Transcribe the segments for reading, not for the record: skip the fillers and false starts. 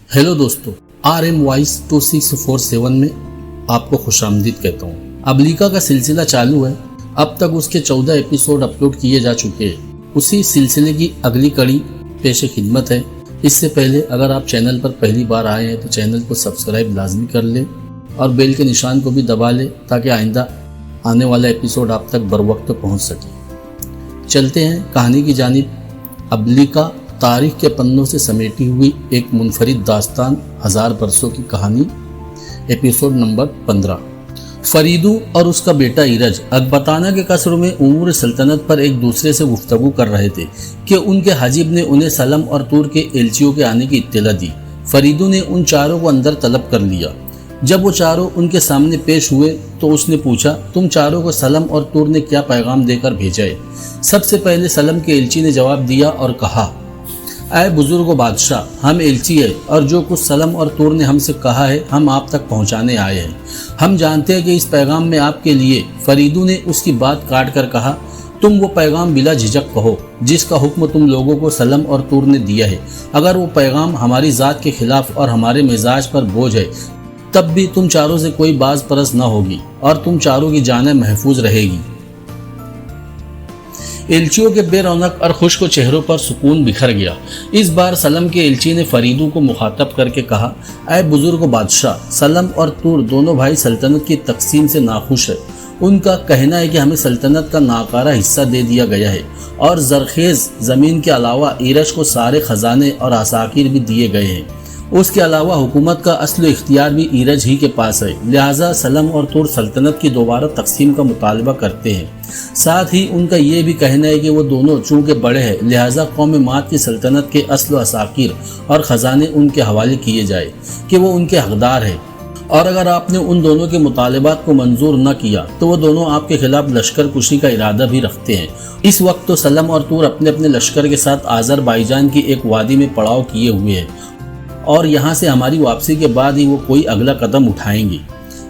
Hello दोस्तों, RM voice 2647 में आपको खुशामदीद कहता हूँ। अबलिका का सिलसिला चालू है। अब तक उसके 14 एपिसोड अपलोड किए जा चुके हैं। उसी सिलसिले की अगली कड़ी पेश खिदमत है। इससे पहले अगर आप चैनल पर पहली बार आए हैं तो चैनल को सब्सक्राइब लाजमी कर लें और बेल के निशान को भी दबा लें ताकि आइंदा आने वाला एपिसोड आप तक बर वक्त पहुँच सके। चलते हैं कहानी की जानिब। अबलिका तारीख के पन्नों से समेटी हुई एक मुनफरिद दास्तान, 1000 बरसों की कहानी, एपिसोड नंबर 15। फरीदू और उसका बेटा ईरज अकबताना के कसर में उमूर सल्तनत पर एक दूसरे से गुफ्तगू कर रहे थे कि उनके हाजिब ने उन्हें सलम और तूर के एलचियों के आने की इत्तला दी। फरीदू ने उन चारों को अंदर तलब कर लिया। जब वो चारों उनके सामने पेश हुए तो उसने पूछा, तुम चारों को सलम और तूर ने क्या पैगाम देकर भेजा है? सबसे पहले सलम के एलची ने जवाब दिया और कहा, ऐ बुजुर्ग बादशाह, हम एलची है और जो कुछ सलम और तूर ने हमसे कहा है हम आप तक पहुंचाने आए हैं। हम जानते हैं कि इस पैगाम में आपके लिए। फरीदू ने उसकी बात काट कर कहा, तुम वो पैगाम बिला झिझक कहो जिसका हुक्म तुम लोगों को सलम और तूर ने दिया है। अगर वो पैगाम हमारी ज़ात के खिलाफ और हमारे मिजाज पर बोझ है तब भी तुम चारों से कोई बाज परस न होगी और तुम चारों की जानें महफूज रहेगी। एलचियों के बेरौनक और खुश्क चेहरों पर सुकून बिखर गया। इस बार सलम के एलची ने फरीदू को मुखातब करके कहा, ऐ बुजुर्ग बादशाह, सलम और तूर दोनों भाई सल्तनत की तकसीम से नाखुश है। उनका कहना है कि हमें सल्तनत का नाकारा हिस्सा दे दिया गया है और जरखेज ज़मीन के अलावा ईरज को सारे खजाने और असाकिर भी दिए गए हैं। उसके अलावा हुकूमत का असल इख्तियार भी ईरज ही के पास है। लिहाजा सलम और तूर सल्तनत की दोबारा तकसीम का मुतालबा करते हैं। साथ ही उनका ये भी कहना है कि वो दोनों चूँकि बड़े हैं लिहाजा कौम मात की सल्तनत के असल असाकिर और ख़जाने उनके हवाले किए जाए कि वो उनके हकदार है, और अगर आपने उन दोनों के मुतालबात को मंजूर न किया तो वो दोनों आपके खिलाफ लश्कर कुशी का इरादा भी रखते हैं। इस वक्त तो सलम और तूर अपने अपने लश्कर के साथ आज़रबाईजान की एक वादी में पड़ाव किए हुए हैं और यहाँ से हमारी वापसी के बाद ही वो कोई अगला कदम उठाएंगे।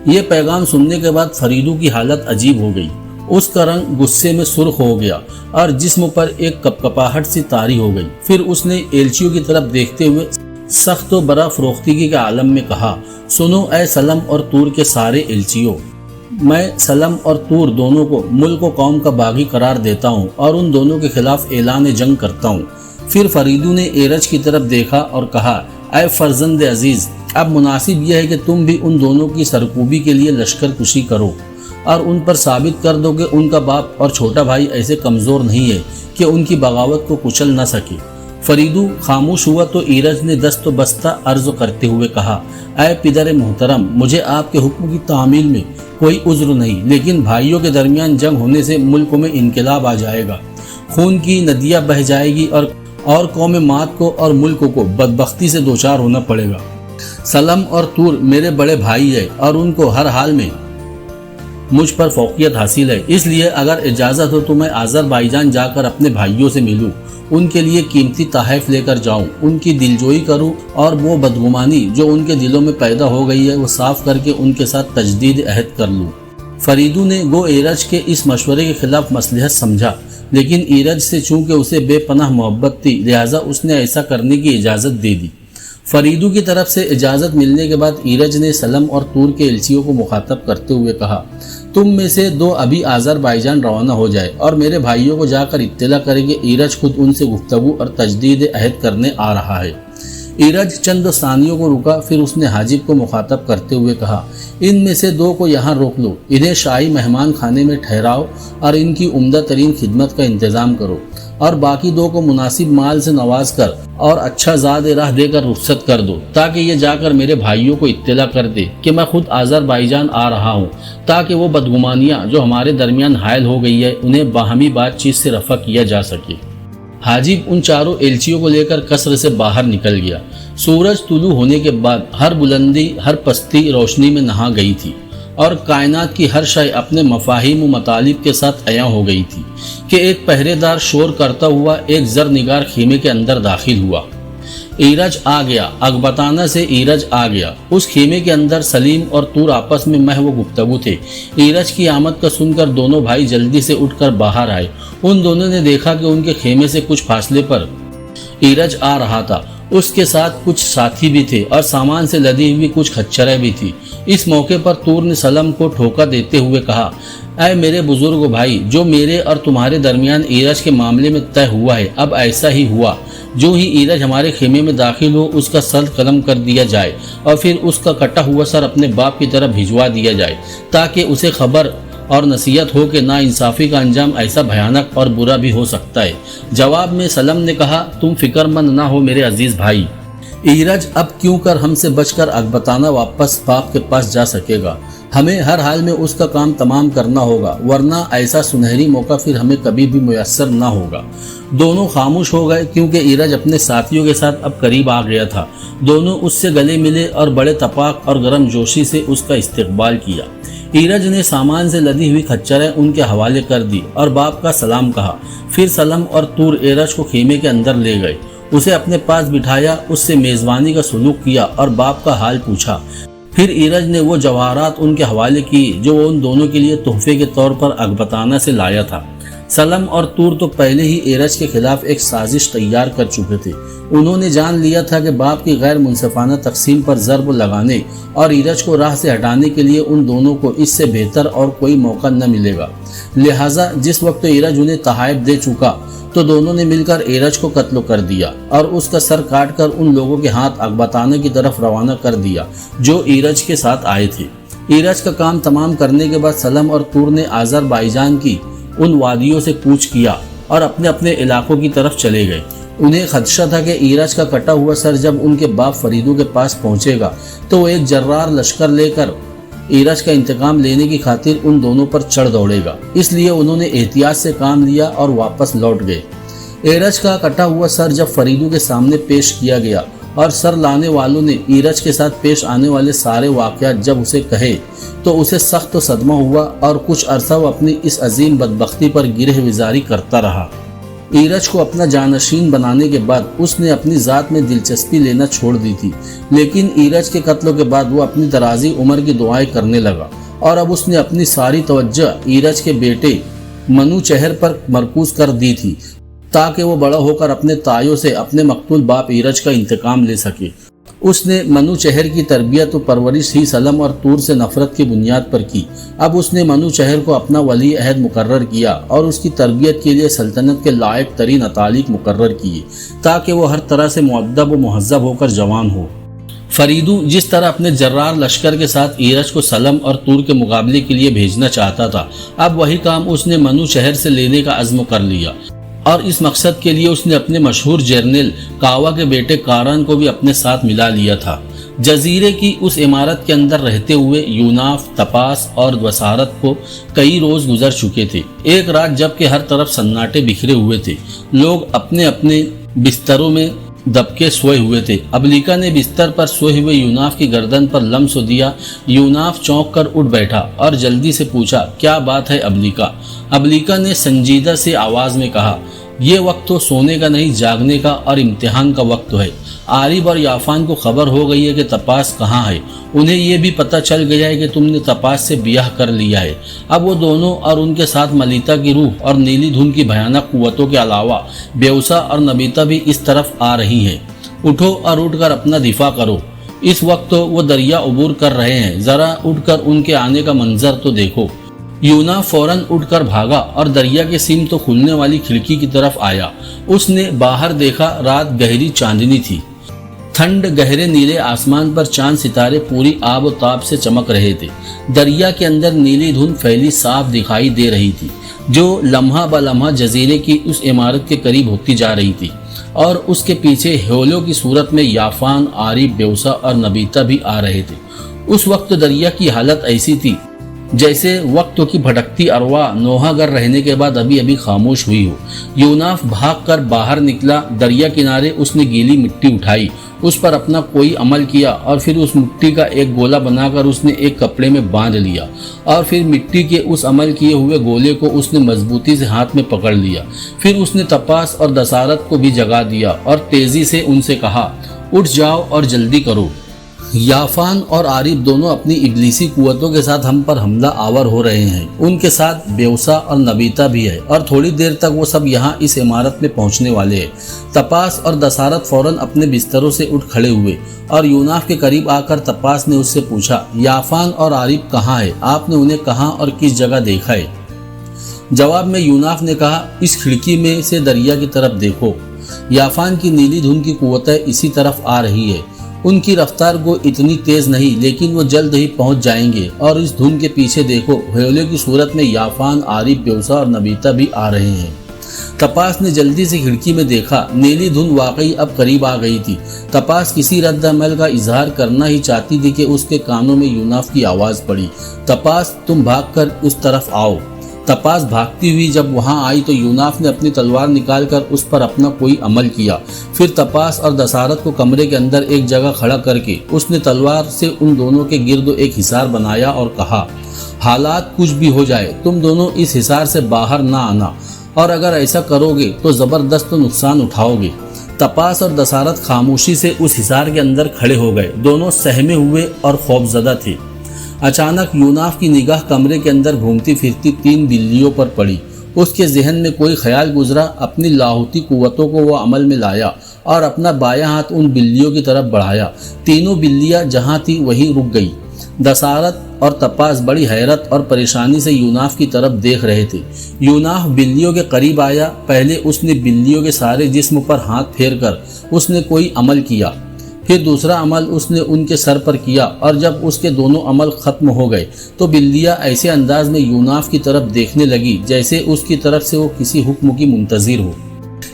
ये पैगाम सुनने के बाद फरीदू की हालत अजीब हो गई। उसका रंग गुस्से में सुर्ख हो गया और जिस्म पर एक कपकपाहट सी तारी हो गई। फिर उसने एलचियों की तरफ देखते हुए सख्त व बड़ा फरोख्तगी के आलम में कहा, सुनो ऐ सलम और तूर के सारे एलचियों, मैं सलम और तूर दोनों को मुल्क व कौम का बागी करार देता हूँ और उन दोनों के खिलाफ ऐलान जंग करता हूँ। फिर फरीदू ने एरज की तरफ देखा और कहा, ऐ फर्जंद अजीज, अब मुनासिब यह है कि तुम भी उन दोनों की सरकूबी के लिए लश्कर कुशी करो और उन पर साबित कर दो कि उनका बाप और छोटा भाई ऐसे कमज़ोर नहीं है कि उनकी बगावत को कुचल न सके। फरीदू खामोश हुआ तो ईरज ने दस्त बस्ता अर्ज करते हुए कहा, ऐ पिदर मोहतरम, मुझे आपके हुक्म की तामील में कोई उज़्र नहीं, लेकिन भाइयों के दरमियान जंग होने से मुल्क में इनकलाब आ जाएगा, खून की नदियाँ बह जाएगी और कौम मात को और मुल्क को बदबख्ती से दोचार होना पड़ेगा। सलम और तूर मेरे बड़े भाई है और उनको हर हाल में मुझ पर फौकियत हासिल है। इसलिए अगर इजाज़त हो तो मैं आज़रबाईजान जाकर अपने भाइयों से मिलूं, उनके लिए कीमती तोहफ़े लेकर जाऊं, उनकी दिलजोई करूं और वो बदगुमानी जो उनके दिलों में पैदा हो गई है वो साफ करके उनके साथ तजदीद अहद कर लूं। फरीदू ने गो ईरज के इस मशवरे के खिलाफ मसलहत समझा, लेकिन ईरज से चूँकि उसे बेपनाह मोहब्बत थी लिहाजा उसने ऐसा करने की इजाज़त दे दी। फरीदू की तरफ से इजाज़त मिलने के बाद ईरज ने सलम और तूर के एलचियों को मुखातब करते हुए कहा, तुम में से दो अभी आज़रबाईजान रवाना हो जाए और मेरे भाइयों को जाकर इत्तला करें कि ईरज खुद उनसे गुफ्तगू और तजदीद अहद करने आ रहा है। ईरज चंद सानियों को रुका, फिर उसने हाजिब को मुखातब करते हुए कहा, इनमें से दो को यहाँ रोक लो, इन्हें शाही मेहमान खाने में ठहराओ और इनकी उम्दा तरीन खिदमत का इंतज़ाम करो और बाकी दो को मुनासिब माल से नवाज कर और अच्छा ज़ाद राह देकर रुख्सत कर दो ताकि ये जाकर मेरे भाइयों को इत्तला कर दे कि मैं खुद आज़रबाईजान आ रहा हूँ, ताकि वो बदगुमानियाँ जो हमारे दरमियान हायल हो गई है उन्हें बाहमी बातचीत से रफ़ा किया जा सके। हाजिब उन चारों एलचियों को लेकर कसर से बाहर निकल गया। सूरज तुलू होने के बाद हर बुलंदी हर पस्ती रोशनी में नहा गई थी और कायनात की हर शय अपने मफाहिम व मतालिब के साथ अया हो गई थी कि एक पहरेदार शोर करता हुआ एक जर निगार खीमे के अंदर दाखिल हुआ। ईरज आ गया, अकबताना से ईरज आ गया। उस खेमे के अंदर सलीम और तूर आपस में महव गुफ्तगू थे। ईरज की आमद का सुनकर दोनों भाई जल्दी से उठकर बाहर आए। उन दोनों ने देखा कि उनके खेमे से कुछ फासले पर ईरज आ रहा था। اس کے ساتھ کچھ ساتھی بھی تھے اور سامان سے لدی ہوئی کچھ خچریں بھی تھی۔ اس موقع پر طور نے سلم کو ٹھوکا دیتے ہوئے کہا، اے میرے بزرگ بھائی، جو میرے اور تمہارے درمیان ایرج کے معاملے میں طے ہوا ہے اب ایسا ہی ہوا۔ جو ہی ایرج ہمارے خیمے میں داخل ہو اس کا سر قلم کر دیا جائے اور پھر اس کا کٹا ہوا سر اپنے باپ کی طرف بھجوا دیا جائے تاکہ اسے خبر اور نصیحت ہو کہ ناانصافی کا انجام ایسا بھیانک اور برا بھی ہو سکتا ہے۔ جواب میں سلم نے کہا، تم فکر مند نہ ہو میرے عزیز بھائی، ایرج اب کیوں کر ہم سے بچ کر اکبتانہ واپس باپ کے پاس جا سکے گا۔ ہمیں ہر حال میں اس کا کام تمام کرنا ہوگا، ورنہ ایسا سنہری موقع پھر ہمیں کبھی بھی میسر نہ ہوگا۔ دونوں خاموش ہو گئے کیونکہ ایرج اپنے ساتھیوں کے ساتھ اب قریب آ گیا تھا۔ دونوں اس سے گلے ملے اور بڑے تپاک اور گرم جوشی سے اس کا استقبال کیا۔ ایرج نے سامان سے لدی ہوئی خچریں ان کے حوالے کر دی اور باپ کا سلام کہا۔ پھر سلم اور طور ایرج کو خیمے کے اندر لے گئے، اسے اپنے پاس بٹھایا، اس سے میزبانی کا سلوک کیا اور باپ کا حال پوچھا۔ پھر ایرج نے وہ جواہرات ان کے حوالے کی جو وہ ان دونوں کے لیے تحفے کے طور پر اکبتانہ سے لایا تھا۔ سلم اور طور تو پہلے ہی ایرج کے خلاف ایک سازش تیار کر چکے تھے۔ انہوں نے جان لیا تھا کہ باپ کی غیر منصفانہ تقسیم پر ضرب لگانے اور ایرج کو راہ سے ہٹانے کے لیے ان دونوں کو اس سے بہتر اور کوئی موقع نہ ملے گا۔ لہٰذا جس وقت ایرج انہیں تحائف دے چکا تو دونوں نے مل کر ایرج کو قتل کر دیا اور اس کا سر کاٹ کر ان لوگوں کے ہاتھ اکبتانہ کی طرف روانہ کر دیا جو ایرج کے ساتھ آئے تھے۔ ایرج کا کام تمام کرنے کے بعد سلم اور طور نے آذربائیجان کی ان وادیوں سے کوچ کیا اور اپنے اپنے علاقوں کی طرف چلے گئے۔ انہیں خدشہ تھا کہ ایرج کا کٹا ہوا سر جب ان کے باپ فریدو کے پاس پہنچے گا تو وہ ایک جرار لشکر لے کر ایرج کا انتقام لینے کی خاطر ان دونوں پر چڑھ دوڑے گا۔ اس لیے انہوں نے احتیاط سے کام لیا اور واپس لوٹ گئے۔ ایرج کا کٹا ہوا سر جب فریدو کے سامنے پیش کیا گیا اور سر لانے والوں نے ایرج کے ساتھ پیش آنے والے سارے واقعات جب اسے کہے تو اسے سخت صدمہ ہوا اور کچھ عرصہ وہ اپنی اس عظیم بدبختی پر گرہ وزاری کرتا رہا۔ ایرج کو اپنا جانشین بنانے کے بعد اس نے اپنی ذات میں دلچسپی لینا چھوڑ دی تھی، لیکن ایرج کے قتل کے بعد وہ اپنی درازی عمر کی دعائیں کرنے لگا اور اب اس نے اپنی ساری توجہ ایرج کے بیٹے منوچہر پر مرکوز کر دی تھی تاکہ وہ بڑا ہو کر اپنے تایوں سے اپنے مقتول باپ ایرج کا انتقام لے سکے۔ اس نے منوچہر کی تربیت و پرورش ہی سلم اور طور سے نفرت کی بنیاد پر کی۔ اب اس نے منوچہر کو اپنا ولی عہد مقرر کیا اور اس کی تربیت کے لیے سلطنت کے لائق ترین اتالیق مقرر کیے تاکہ وہ ہر طرح سے مؤدب و مہذب ہو کر جوان ہو۔ فریدو جس طرح اپنے جرار لشکر کے ساتھ ایرج کو سلم اور طور کے مقابلے کے لیے بھیجنا چاہتا تھا، اب وہی کام اس نے منوچہر سے لینے کا عزم کر لیا اور اس مقصد کے لیے اس نے اپنے مشہور جرنیل کاوا کے بیٹے کارن کو بھی اپنے ساتھ ملا لیا تھا۔ جزیرے کی اس عمارت کے اندر رہتے ہوئے یوناف، تپاس اور وسارت کو کئی روز گزر چکے تھے۔ ایک رات جب کہ ہر طرف سناٹے بکھرے ہوئے تھے، لوگ اپنے اپنے بستروں میں دب کے سوئے ہوئے تھے۔ ابلیکا نے بستر پر سوئے ہوئے یوناف کی گردن پر لمس دیا۔ یوناف چونک کر اٹھ بیٹھا اور جلدی سے پوچھا، کیا بات ہے ابلیکا؟ ابلیکا نے سنجیدہ سے آواز میں کہا، یہ وقت تو سونے کا نہیں، جاگنے کا اور امتحان کا وقت ہے۔ عارب اور یافان کو خبر ہو گئی ہے کہ تپاس کہاں ہے۔ انہیں یہ بھی پتہ چل گیا ہے کہ تم نے تپاس سے بیاہ کر لیا ہے۔ اب وہ دونوں اور ان کے ساتھ ملیتا کی روح اور نیلی دھن کی بھیانک قوتوں کے علاوہ بیوسا اور نبیتا بھی اس طرف آ رہی ہیں۔ اٹھو اور اٹھ کر اپنا دفاع کرو۔ اس وقت تو وہ دریا عبور کر رہے ہیں، ذرا اٹھ کر ان کے آنے کا منظر تو دیکھو۔ یونا فوراً اٹھ کر بھاگا اور دریا کے سیم تو کھلنے والی کھڑکی کی طرف آیا۔ اس نے باہر دیکھا، رات گہری چاندنی تھی۔ ٹھنڈ گہرے نیلے آسمان پر چاند ستارے پوری آب و تاب سے چمک رہے تھے۔ دریا کے اندر نیلی دھن پھیلی صاف دکھائی دے رہی تھی جو لمحہ بہ لمحہ جزیرے کی اس عمارت کے قریب ہوتی جا رہی تھی، اور اس کے پیچھے ہیولوں کی صورت میں یافان، عارب، بیوسا اور نبیتا بھی آ رہے تھے۔ اس وقت دریا کی حالت ایسی تھی جیسے وقت کی بھٹکتی ارواح نوحہ گر رہنے کے بعد ابھی ابھی خاموش ہوئی ہو۔ یوناف بھاگ کر باہر نکلا۔ دریا کنارے اس نے گیلی مٹی اٹھائی، اس پر اپنا کوئی عمل کیا اور پھر اس مٹی کا ایک گولا بنا کر اس نے ایک کپڑے میں باندھ لیا، اور پھر مٹی کے اس عمل کیے ہوئے گولے کو اس نے مضبوطی سے ہاتھ میں پکڑ لیا۔ پھر اس نے تپاس اور دسارت کو بھی جگا دیا اور تیزی سے ان سے کہا، اٹھ جاؤ اور جلدی کرو۔ याफान और आरिफ दोनों अपनी इब्लीसी कुव्वतों के साथ हम पर हमला आवर हो रहे हैं। उनके साथ बेवसा और नबीता भी है और थोड़ी देर तक वो सब यहाँ इस इमारत में पहुँचने वाले हैं। तपास और दसारत फौरन अपने बिस्तरों से उठ खड़े हुए और यूनाफ के करीब आकर तपास ने उससे पूछा, याफान और आरिफ कहाँ है? आपने उन्हें कहाँ और किस जगह देखा है? जवाब में यूनाफ ने कहा, इस खिड़की में से दरिया की तरफ देखो। याफान की नीली धुन की कुव्वतें इसी तरफ आ रही है। उनकी रफ्तार को इतनी तेज नहीं, लेकिन वो जल्द ही पहुंच जाएंगे। और इस धुन के पीछे देखो, ह्वेले की सूरत में याफान, आरिफ, बेवसा और नबीता भी आ रहे हैं। तपास ने जल्दी से खिड़की में देखा। नीली धुन वाकई अब करीब आ गई थी। तपास किसी रद्द अमल का इजहार करना ही चाहती थी कि उसके कानों में यूनाफ की आवाज़ पड़ी, तपास तुम भागकर उस तरफ आओ। तपास भागती हुई जब वहां आई तो यूनाफ ने अपनी तलवार निकालकर उस पर अपना कोई अमल किया। फिर तपास और दसारत को कमरे के अंदर एक जगह खड़ा करके उसने तलवार से उन दोनों के गिर्द एक हिसार बनाया और कहा, हालात कुछ भी हो जाए, तुम दोनों इस हिसार से बाहर ना आना, और अगर ऐसा करोगे तो ज़बरदस्त नुकसान उठाओगे। तपास और दसारत खामोशी से उस हिसार के अंदर खड़े हो गए। दोनों सहमे हुए और खौफजदा थे। अचानक यूनाफ की निगाह कमरे के अंदर घूमती फिरती 3 बिल्लियों पर पड़ी। उसके जहन में कोई ख्याल गुजरा। अपनी लाहौती कुव्वतों को वो अमल में लाया और अपना बायां हाथ उन बिल्लियों की तरफ बढ़ाया। तीनों बिल्लियां जहां थी वहीं रुक गई। दसारत और तपास बड़ी हैरत और परेशानी से यूनाफ की तरफ देख रहे थे। यूनाफ बिल्लियों के करीब आया। पहले उसने बिल्लियों के सारे जिस्म पर हाथ फेरकर उसने कोई अमल किया। फिर दूसरा अमल उसने उनके सर पर किया और जब उसके दोनों अमल खत्म हो गए तो बिल्लियां ऐसे अंदाज में यूनाफ की तरफ देखने लगी जैसे उसकी तरफ से वो किसी हुक्म की मुंतजिर हो।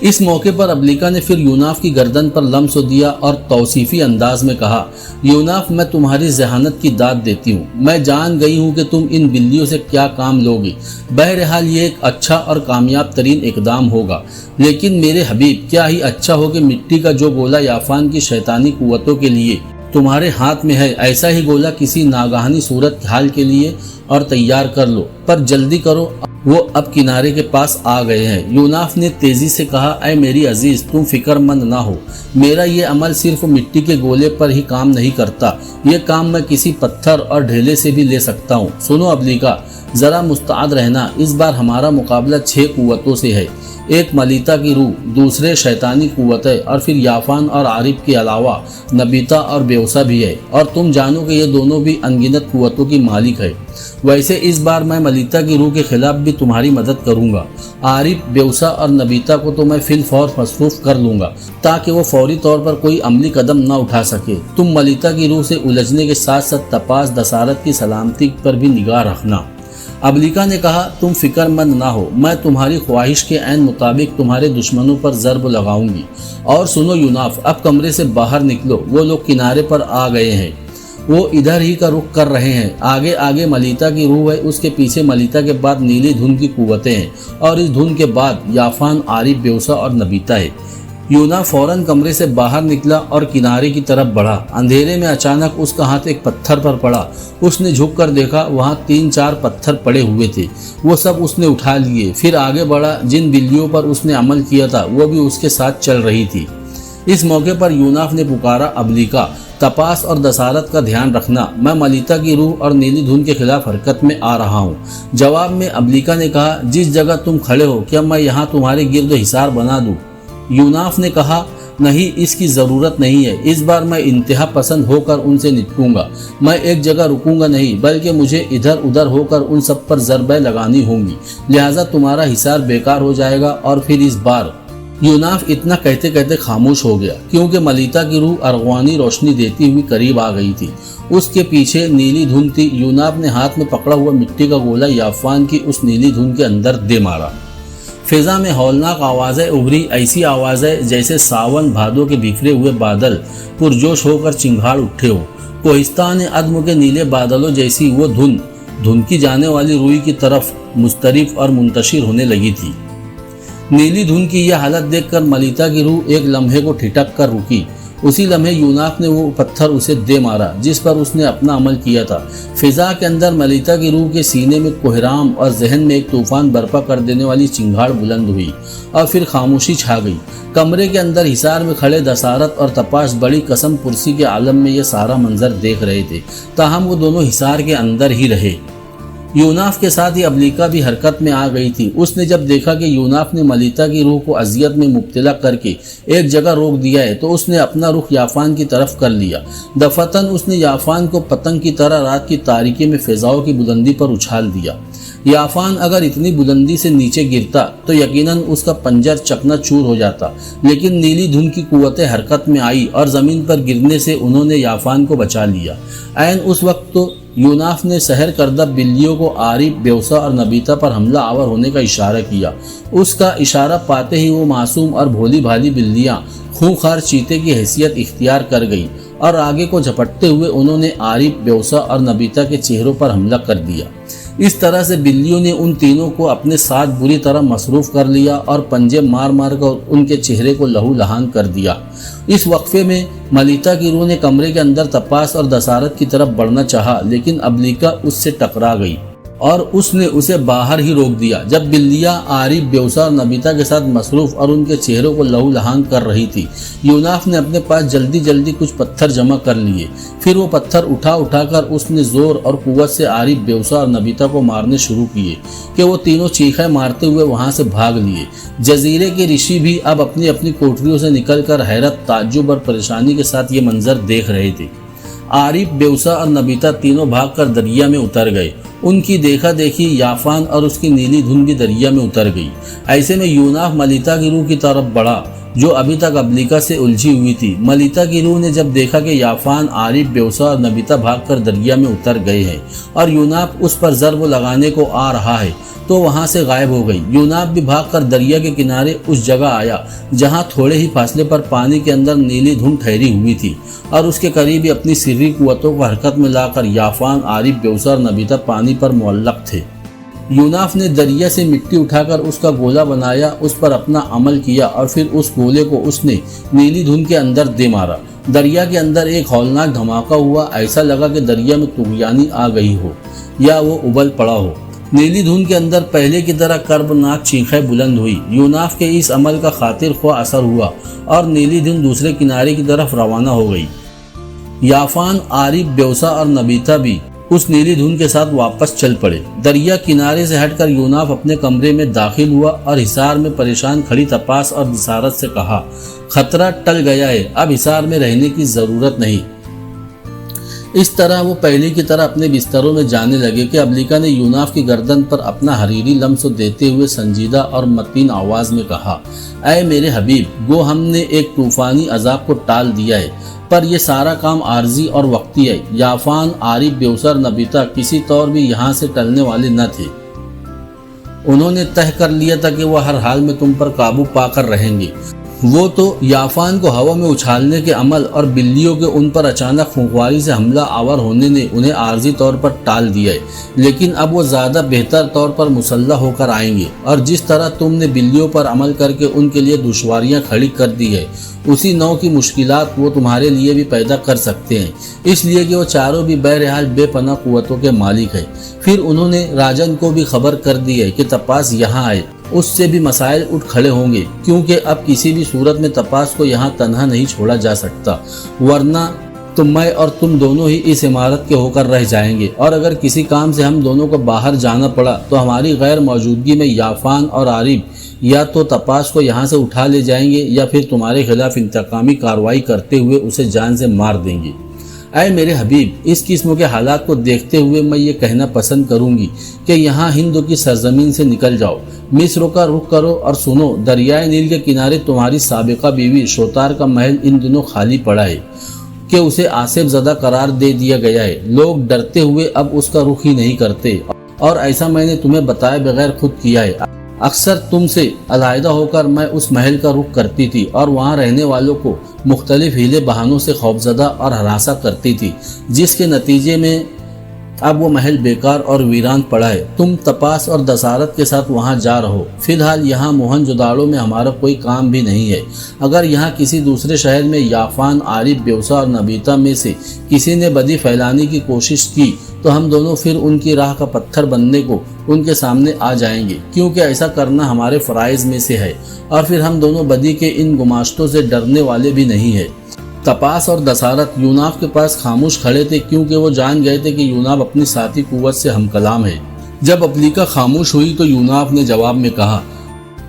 इस मौके पर अब्लिका ने फिर यूनाफ की गर्दन पर लम्स दिया और तौसीफी अंदाज में कहा, यूनाफ मैं तुम्हारी जहानत की दाद देती हूँ। मैं जान गई हूँ कि तुम इन बिल्लियों से क्या काम लोगे। बहरहाल ये एक अच्छा और कामयाब तरीन इकदाम होगा, लेकिन मेरे हबीब क्या ही अच्छा हो कि मिट्टी का जो गोला याफान की शैतानी कुव्वतों के लिए तुम्हारे हाथ में है, ऐसा ही गोला किसी नागाहानी सूरत हाल के लिए और तैयार कर लो। पर जल्दी करो, वो अब किनारे के पास आ गए हैं। यूनाफ ने तेजी से कहा, ऐ मेरी अजीज तुम फिक्रमंद ना हो। मेरा ये अमल सिर्फ मिट्टी के गोले पर ही काम नहीं करता, ये काम मैं किसी पत्थर और ढेले से भी ले सकता हूँ। सुनो अब्लिका, जरा मुस्तैद रहना। इस बार हमारा मुकाबला 6 कुव्वतों से है। एक मलीता की रूह, दूसरे शैतानी कुव्वतें और फिर याफान और आरिफ के अलावा नबीता और बेवसा भी है। और तुम जानो कि ये दोनों भी अनगिनत कुव्वतों की मालिक है। वैसे इस बार मैं मलीता की रूह के खिलाफ भी तुम्हारी मदद करूंगा। आरिफ, बेवसा और नबीता को तो मैं फिलफौर मसरूफ कर लूंगा ताकि वो फौरी तौर पर कोई अमली कदम न उठा सके। तुम मलीता की रूह से उलझने के साथ साथ तपास दसारत की सलामती पर भी निगाह रखना। अब्लिका ने कहा, तुम फिक्रमंद ना हो, मैं तुम्हारी ख्वाहिश के ऐन मुताबिक तुम्हारे दुश्मनों पर ज़र्ब लगाऊंगी। और सुनो यूनाफ, अब कमरे से बाहर निकलो। वो लोग किनारे पर आ गए हैं, वो इधर ही का रुख कर रहे हैं। आगे आगे मलीता की रूह है, उसके पीछे मलीता के बाद नीली धुन की कुव्वतें हैं और इस धुन के बाद याफान, आरिफ, बेवसा और नबीता है। यूना फौरन कमरे से बाहर निकला और किनारे की तरफ बढ़ा। अंधेरे में अचानक उसका हाथ एक पत्थर पर पड़ा। उसने झुककर देखा, वहाँ 3-4 पत्थर पड़े हुए थे। वो सब उसने उठा लिए। फिर आगे बढ़ा। जिन बिल्लियों पर उसने अमल किया था वो भी उसके साथ चल रही थी। इस मौके पर यूनाफ ने पुकारा, अब्लिका, तपास और दसारत का ध्यान रखना, मैं मलीता की रूह और नीली धुन के खिलाफ हरकत में आ रहा हूँ। जवाब में अब्लिका ने कहा, जिस जगह तुम खड़े हो क्या मैं यहाँ तुम्हारे गिर्द हिसार बना दूँ? यूनाफ ने कहा, नहीं, इसकी ज़रूरत नहीं है। इस बार मैं इंतहा पसंद होकर उनसे निपटूंगा। मैं एक जगह रुकूंगा नहीं, बल्कि मुझे इधर उधर होकर उन सब पर ज़रबें लगानी होंगी। लिहाजा तुम्हारा हिसार बेकार हो जाएगा। और फिर इस बार यूनाफ इतना कहते कहते खामोश हो गया, क्योंकि मलीता की रूह अरगवानी रोशनी देती हुई करीब आ गई थी। उसके पीछे नीली धुन थी। यूनाफ ने हाथ में पकड़ा हुआ मिट्टी का गोला याफान की उस नीली धुन के अंदर दे मारा। फिजा में हौलनाक आवाज़ें उभरी, ऐसी आवाज़ें जैसे सावन भादों के बिखरे हुए बादल पुरजोश होकर चिंगाड़ उठे हो। कोहिस्तान अदम के नीले बादलों जैसी वो धुन धुनकी जाने वाली रूई की तरफ मुस्तरिफ और मुंतशिर होने लगी थी। नीली धुन की यह हालत देखकर मलीता की रूह एक लम्हे को ठिठक कर रुकी। उसी लम्हे यूनाफ ने वो पत्थर उसे दे मारा जिस पर उसने अपना अमल किया था। फिजा के अंदर मलिता की रूह के सीने में कोहराम और जहन में एक तूफान बर्पा कर देने वाली चिंगाड़ बुलंद हुई और फिर खामोशी छा गई। कमरे के अंदर हिसार में खड़े दसारत और तपाश बड़ी कसम पुरसी के आलम में यह सारा मंजर देख रहे थे, ताहम वो दोनों हिसार के अंदर ही रहे। यूनाफ के साथ ही अबलीका भी हरकत में आ गई थी। उसने जब देखा कि यूनाफ ने मलिता की रूह को अजियत में मुब्तला करके एक जगह रोक दिया है तो उसने अपना रुख याफान की तरफ कर लिया। दफतन उसने याफान को पतंग की तरह रात की तारीकी में फिजाओं की बुलंदी पर उछाल दिया। याफान अगर इतनी बुलंदी से नीचे गिरता तो यकीनन उसका पंजर चकनाचूर हो जाता, लेकिन नीली धुन की कुव्वतें हरकत में आई और ज़मीन पर गिरने से उन्होंने याफान को बचा लिया। ऐन उस वक्त तो यूनाफ ने सहर करदा बिल्लियों को आरिफ, बेवसा और नबीता पर हमला आवर होने का इशारा किया। उसका इशारा पाते ही वो मासूम और भोली भाली बिल्लियां खूंखार चीते की हैसियत इख्तियार कर गई और आगे को झपटते हुए उन्होंने आरिफ, बेवसा और नबीता के चेहरों पर हमला कर दिया। इस तरह से बिल्लियों ने उन तीनों को अपने साथ बुरी तरह मसरूफ कर लिया और पंजे मार मार कर उनके चेहरे को लहू लहान कर दिया। इस वक्फे में मलिता की रूह ने कमरे के अंदर तपास और दसारत की तरफ बढ़ना चाहा, लेकिन अबलीका उससे टकरा गई और उसने उसे बाहर ही रोक दिया। जब बिल्लियां आरिफ, बेवसा और नबीता के साथ मसरूफ और उनके चेहरों को लहू लहान कर रही थी, यूनाफ ने अपने पास जल्दी जल्दी कुछ पत्थर जमा कर लिए। फिर वो पत्थर उठा उठाकर उसने जोर और कुव्वत से आरिफ, बेवसा और नबीता को मारने शुरू किए कि वो तीनों चीखें मारते हुए वहां से भाग लिए। जजीरे के ऋषि भी अब अपनी अपनी कोठरियों से निकलकर हैरत, ताज्जुब और परेशानी के साथ ये मंजर देख रहे थे। आरिफ, बेवसा और नबीता तीनों भागकर दरिया में उतर गए। उनकी देखा देखी याफान और उसकी नीली धुन भी दरिया में उतर गई। ऐसे में यूनाफ मलिता की रूह की तरफ बढ़ा जो अभी तक अबलीका से उलझी हुई थी। मलिता की रूह ने जब देखा कि याफान, आरिफ, बेवसा और नबीता भागकर दरिया में उतर गए हैं और यूनाफ उस पर ज़र्ब लगाने को आ रहा है तो वहां से गायब हो गई। यूनाफ भी भागकर दरिया के किनारे उस जगह आया जहां थोड़े ही फासले पर पानी के अंदर नीली धुन ठहरी हुई थी और उसके करीब ही अपनी सिर्री कुव्वतों को हरकत में लाकर याफान, आरिफ, बेवसा और नबीता पानी पर मुअल्लक थे। यूनाफ ने दरिया से मिट्टी उठाकर उसका गोला बनाया, उस पर अपना अमल किया और फिर उस गोले को उसने नीली धुन के अंदर दे मारा। दरिया के अंदर एक हौलनाक धमाका हुआ। ऐसा लगा कि दरिया में तुगयानी आ गई हो या वो उबल पड़ा हो। नीली धुन के अंदर पहले की तरह कर्बनाक चीखें बुलंद हुई। यूनाफ के इस अमल का खातिर ख्वाह असर हुआ और नीली धुन दूसरे किनारे की तरफ रवाना हो गई। याफान, आरिफ, बेवसा और नबीता भी उस नीली धुन के साथ वापस चल पड़े। दरिया किनारे से हटकर यूनाफ अपने कमरे में दाखिल हुआ और हिसार में परेशान खड़ी तपास और दसारत से कहा, खतरा टल गया है, अब हिसार में रहने की जरूरत नहीं। इस तरह वो पहले की तरह अपने बिस्तरों में जाने लगे कि अबलीका ने यूनाफ की गर्दन पर अपना हरीरी लम्स देते हुए संजीदा और मतीन आवाज में कहा, ऐ मेरे हबीब, गो हमने एक तूफानी अजाब को टाल दिया है, पर यह सारा काम आर्जी और वक्ती है। याफान, आरिफ, बेवसा और नबीता किसी तौर भी यहाँ से टलने वाले न थे। उन्होंने तय कर लिया था कि वह हर हाल में तुम पर काबू पाकर रहेंगे। वो तो याफान को हवा में उछालने के अमल और बिल्लियों के उन पर अचानक फुंकवारी से हमला आवर होने ने उन्हें आर्जी तौर पर टाल दिया है, लेकिन अब वो ज़्यादा बेहतर तौर पर मुसल्लह होकर आएंगे और जिस तरह तुमने बिल्लियों पर अमल करके उनके लिए दुश्वारियां खड़ी कर दी है, उसी नौ की मुश्किलात वो तुम्हारे लिए भी पैदा कर सकते हैं, इसलिए कि वो चारों भी बहरहाल बेपनाह कुव्वतों के मालिक है। फिर उन्होंने राजन को भी खबर कर दी है कि तपास यहाँ आए, उससे भी मसाइल उठ खड़े होंगे, क्योंकि अब किसी भी सूरत में तपास को यहाँ तन्हा नहीं छोड़ा जा सकता, वरना तो मैं और तुम दोनों ही इस इमारत के होकर रह जाएंगे और अगर किसी काम से हम दोनों को बाहर जाना पड़ा तो हमारी गैर मौजूदगी में याफान और आरिफ या तो तपास को यहाँ से उठा ले जाएंगे या फिर तुम्हारे खिलाफ इंतकामी कार्रवाई करते हुए उसे जान से मार देंगे। ऐ मेरे हबीब, इस किस्म के हालात को देखते हुए मैं ये कहना पसंद करूंगी कि यहाँ हिंद की सरजमीन से निकल जाओ, मिस्र का रुख करो और सुनो, दरियाए नील के किनारे तुम्हारी साबिका बीवी शोतार का महल इन दिनों खाली पड़ा है कि उसे आसिफ ज़दा करार दे दिया गया है। लोग डरते हुए अब उसका रुख ही नहीं करते और ऐसा मैंने तुम्हें बताए बगैर खुद किया है। अक्सर तुमसे अलहदा होकर मैं उस महल का रुख करती थी और वहाँ रहने वालों को मुख्तलिफ हीले बहानों से खौफजदा और हरासा करती थी, जिसके नतीजे में अब वो महल बेकार और वीरान पड़ा है। तुम तपास और दसारत के साथ वहाँ जा रहो। फिलहाल यहाँ मोहनजोदाड़ो में हमारा कोई काम भी नहीं है। अगर यहाँ किसी दूसरे शहर में याफान, आरिफ, बेवसा और नबीता में से किसी ने बदी फैलाने की कोशिश की तो हम दोनों फिर उनकी राह का पत्थर बनने को उनके सामने आ जाएंगे, क्योंकि ऐसा करना हमारे फराइज में से है और फिर हम दोनों बदी के इन गुमाश्तों से डरने वाले भी नहीं है। तपास और दसारत यूनाफ के पास खामोश खड़े थे, क्योंकि वो जान गए थे कि यूनाफ अपनी साथी कुव्वत से हमकलाम है। जब अबलीका खामोश हुई तो यूनाफ ने जवाब में कहा,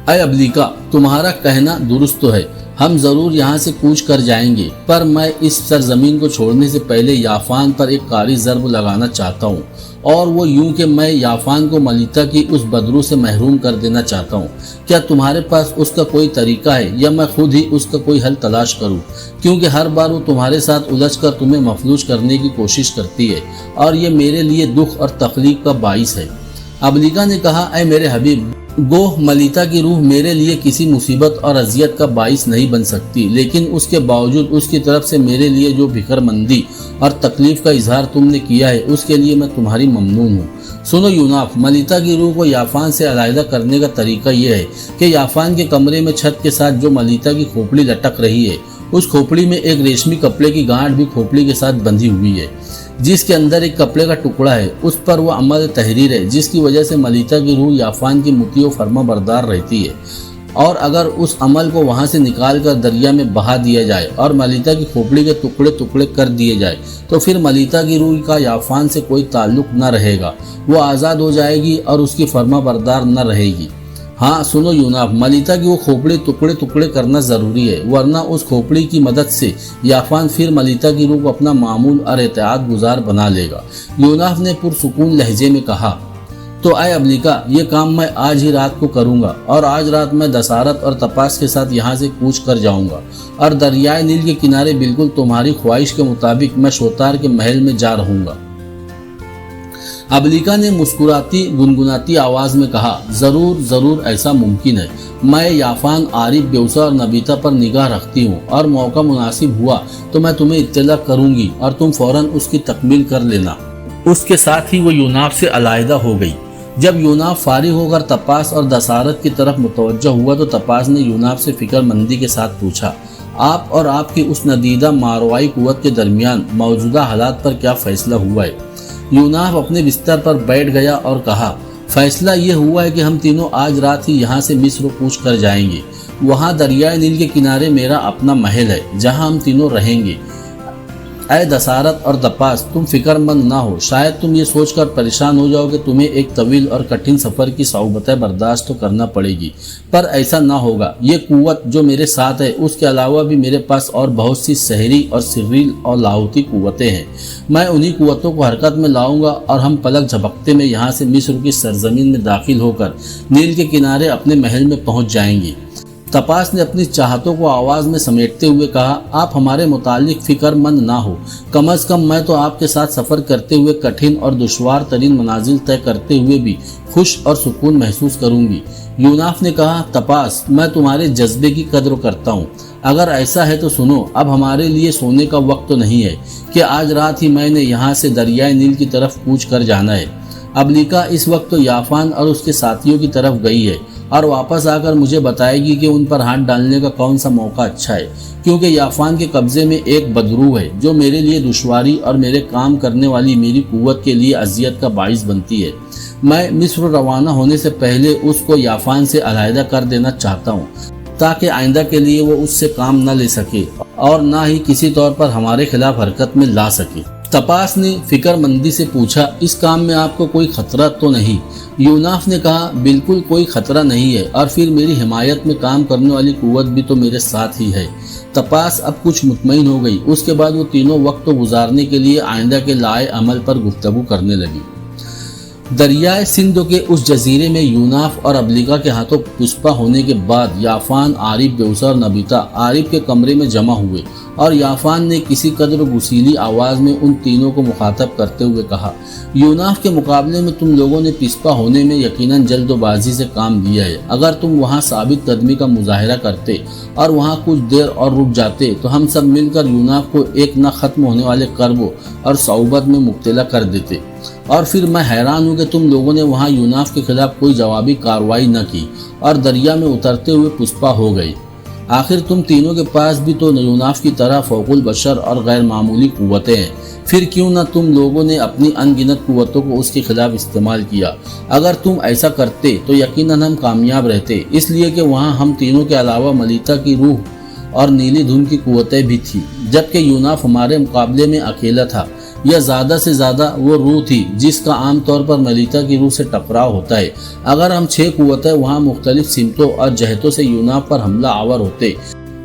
अय अबलीका, तुम्हारा कहना दुरुस्त तो है, हम जरूर यहाँ से कूच कर जाएंगे, पर मैं इस सरजमीन को छोड़ने से पहले याफान पर एक कारी ज़र्ब लगाना चाहता हूँ, और वो यूं कि मैं याफान को मलिता की उस बदरू से महरूम कर देना चाहता हूँ। क्या तुम्हारे पास उसका कोई तरीका है या मैं खुद ही उसका कोई हल तलाश करूँ, क्योंकि हर बार वो तुम्हारे साथ उलझ कर तुम्हें मफलूज करने की कोशिश करती है और ये मेरे लिए दुख और तकलीफ का बाइस है। अबलीका ने कहा, अय मेरे हबीब, गोह मलिता की रूह मेरे लिए किसी मुसीबत और अजियत का बाइस नहीं बन सकती, लेकिन उसके बावजूद उसकी तरफ से मेरे लिए जो फिक्रमंदी और तकलीफ का इजहार तुमने किया है उसके लिए मैं तुम्हारी ममनून हूँ। सुनो यूनाफ, मलिता की रूह को याफान से अलहदा करने का तरीका यह है कि याफान के कमरे में छत के साथ जो मलिता की खोपड़ी लटक रही है, उस खोपड़ी में एक रेशमी कपड़े की गांठ भी खोपड़ी के साथ बंधी हुई है, जिसके अंदर एक कपड़े का टुकड़ा है। उस पर वो अमल तहरीर है जिसकी वजह से मलिता की रूह याफान की मुतियो फरमा बरदार रहती है, और अगर उस अमल को वहां से निकाल कर दरिया में बहा दिया जाए और मलिता की खोपड़ी के टुकड़े टुकड़े कर दिए जाए तो फिर मलिता की रूह का याफान से कोई ताल्लुक न रहेगा, वो आज़ाद हो जाएगी और उसकी फरमा बरदार न रहेगी। हाँ सुनो यूनाफ, मलिता की वो खोपड़ी टुकड़े टुकड़े करना ज़रूरी है, वरना उस खोपड़ी की मदद से याफान फिर मलिता की रूह को अपना मामूल और एहतियात गुजार बना लेगा। यूनाफ ने पुरसुकून लहजे में कहा, तो आए अबलीका, ये काम मैं आज ही रात को करूंगा और आज रात मैं दसारत और तपास के साथ यहाँ से कूच कर जाऊंगा और दरियाए नील के किनारे बिल्कुल तुम्हारी ख्वाहिश के मुताबिक मैं शोतार के महल में जा रहूंगा। अबलीका ने मुस्कुराती गुनगुनाती आवाज में कहा, जरूर जरूर ऐसा मुमकिन है। मैं याफान, आरिफ, बेवसा और नबीता पर निगाह रखती हूँ और मौका मुनासिब हुआ तो मैं तुम्हें इत्तला करूंगी और तुम फौरन उसकी तकमील कर लेना। उसके साथ ही वो यूनाफ से अलहदा हो गई। जब यूनाफ फारिग होकर तपास और दसारत की तरफ मुतवज्जह हुआ तो तपास ने यूनाफ से फिक्रमंदी के साथ पूछा, आप और आपकी उस नदीदा मारवाई कुव्वत के दरमियान मौजूदा हालात पर क्या फैसला हुआ है? यूनाफ अपने बिस्तर पर बैठ गया और कहा, फैसला ये हुआ है कि हम तीनों आज रात ही यहाँ से मिस्र कूच कर जाएंगे। वहाँ दरियाए नील के किनारे मेरा अपना महल है जहाँ हम तीनों रहेंगे। ऐ दसारत और तपास, तुम फिक्रमंद ना हो। शायद तुम ये सोचकर परेशान हो जाओ कि तुम्हें एक तवील और कठिन सफ़र की सौबतें बर्दाश्त तो करना पड़ेगी, पर ऐसा ना होगा। ये कुव्वत जो मेरे साथ है, उसके अलावा भी मेरे पास और बहुत सी शहरी और सिर्रील और लाहौती कुव्वतें हैं। मैं उन्हीं कुव्वतों को हरकत में लाऊंगा और हम पलक झपकते में यहाँ से मिस्र की सरजमीन में दाखिल होकर नील के किनारे अपने महल में पहुँच जाएंगे। तपास ने अपनी चाहतों को आवाज़ में समेटते हुए कहा, आप हमारे मुतालिक फिक्रमंद ना हो। कम अज़ कम मैं तो आपके साथ सफ़र करते हुए कठिन और दुश्वार तरीन मनाजिल तय करते हुए भी खुश और सुकून महसूस करूंगी। यूनाफ ने कहा, तपास, मैं तुम्हारे जज्बे की कद्र करता हूँ। अगर ऐसा है तो सुनो, अब हमारे लिए सोने का वक्त तो नहीं है कि आज रात ही मैंने यहाँ से दरियाए नील की तरफ कूच कर जाना है। अबलीका इस वक्त तो याफान और उसके साथियों की तरफ गई है और वापस आकर मुझे बताएगी कि उन पर हाथ डालने का कौन सा मौका अच्छा है, क्योंकि याफान के कब्जे में एक बदरू है जो मेरे लिए दुश्वारी और मेरे काम करने वाली मेरी कुव्वत के लिए अजियत का बाइस बनती है। मैं मिस्र रवाना होने से पहले उसको याफान से अलहदा कर देना चाहता हूँ ताकि आइंदा के लिए वो उससे काम न ले सके और ना ही किसी तौर पर हमारे खिलाफ हरकत में ला सके। तपास ने फिक्रमंदी से पूछा, इस काम में आपको कोई खतरा तो नहीं? यूनाफ ने कहा, बिल्कुल कोई खतरा नहीं है, और फिर मेरी हिमायत में काम करने वाली कुव्वत भी तो मेरे साथ ही है। तपास अब कुछ मुतमईन हो गई। उसके बाद वो तीनों वक्त गुजारने के लिए आइंदा के लाए अमल पर गुफ्तगू करने लगी। दरियाए सिंध के उस जजीरे में यूनाफ और अबलीका के हाथों पुष्पा होने के बाद याफान, आरिफ, बेवसा और नबीता आरिफ के कमरे में जमा हुए اور یافان نے کسی قدر غصیلی آواز میں ان تینوں کو مخاطب کرتے ہوئے کہا، یوناف کے مقابلے میں تم لوگوں نے پسپا ہونے میں یقیناً جلد و بازی سے کام لیا ہے۔ اگر تم وہاں ثابت قدمی کا مظاہرہ کرتے اور وہاں کچھ دیر اور رک جاتے تو ہم سب مل کر یوناف کو ایک نہ ختم ہونے والے کرب اور صعوبت میں مبتلا کر دیتے۔ اور پھر میں حیران ہوں کہ تم لوگوں نے وہاں یوناف کے خلاف کوئی جوابی کارروائی نہ کی اور دریا میں اترتے ہوئے پسپا ہو گئی۔ آخر تم تینوں کے پاس بھی تو یوناف کی طرح فوق البشر اور غیر معمولی قوتیں ہیں، پھر کیوں نہ تم لوگوں نے اپنی ان گنت قوتوں کو اس کے خلاف استعمال کیا؟ اگر تم ایسا کرتے تو یقیناً ہم کامیاب رہتے، اس لیے کہ وہاں ہم تینوں کے علاوہ ملیتا کی روح اور نیلی دھن کی قوتیں بھی تھی، جبکہ یوناف ہمارے مقابلے میں اکیلا تھا، یا زیادہ سے زیادہ وہ روح تھی جس کا عام طور پر ملیتا کی روح سے ٹکراؤ ہوتا ہے۔ اگر ہم 6 قوتیں وہاں مختلف سمتوں اور جہتوں سے یوناف پر حملہ آور ہوتے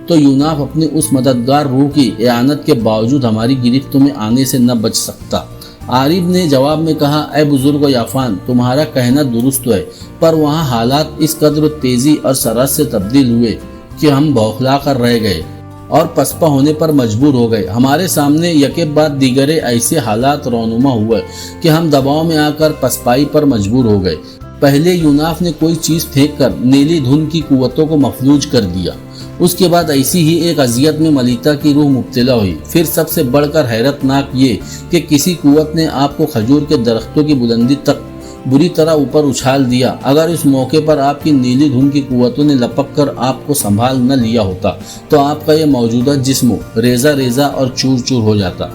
تو یوناف اپنی اس مددگار روح کی اعانت کے باوجود ہماری گرفت میں آنے سے نہ بچ سکتا۔ عارب نے جواب میں کہا، اے بزرگ یافان، تمہارا کہنا درست ہے، پر وہاں حالات اس قدر تیزی اور سرعت سے تبدیل ہوئے کہ ہم بوکھلا کر رہ گئے اور پسپا ہونے پر مجبور ہو گئے۔ ہمارے سامنے یکے بعد دیگرے ایسے حالات رونما ہوئے کہ ہم دباؤ میں آ کر پسپائی پر مجبور ہو گئے۔ پہلے یوناف نے کوئی چیز پھینک کر نیلی دھن کی قوتوں کو مفلوج کر دیا، اس کے بعد ایسی ہی ایک اذیت میں ملیتا کی روح مبتلا ہوئی، پھر سب سے بڑھ کر حیرت ناک یہ کہ کسی قوت نے آپ کو کھجور کے درختوں کی بلندی تک بری طرح اوپر اچھال دیا۔ اگر اس موقع پر آپ کی نیلی دھن کی قوتوں نے لپک کر آپ کو سنبھال نہ لیا ہوتا تو آپ کا یہ موجودہ جسم ریزہ ریزہ اور چور چور ہو جاتا۔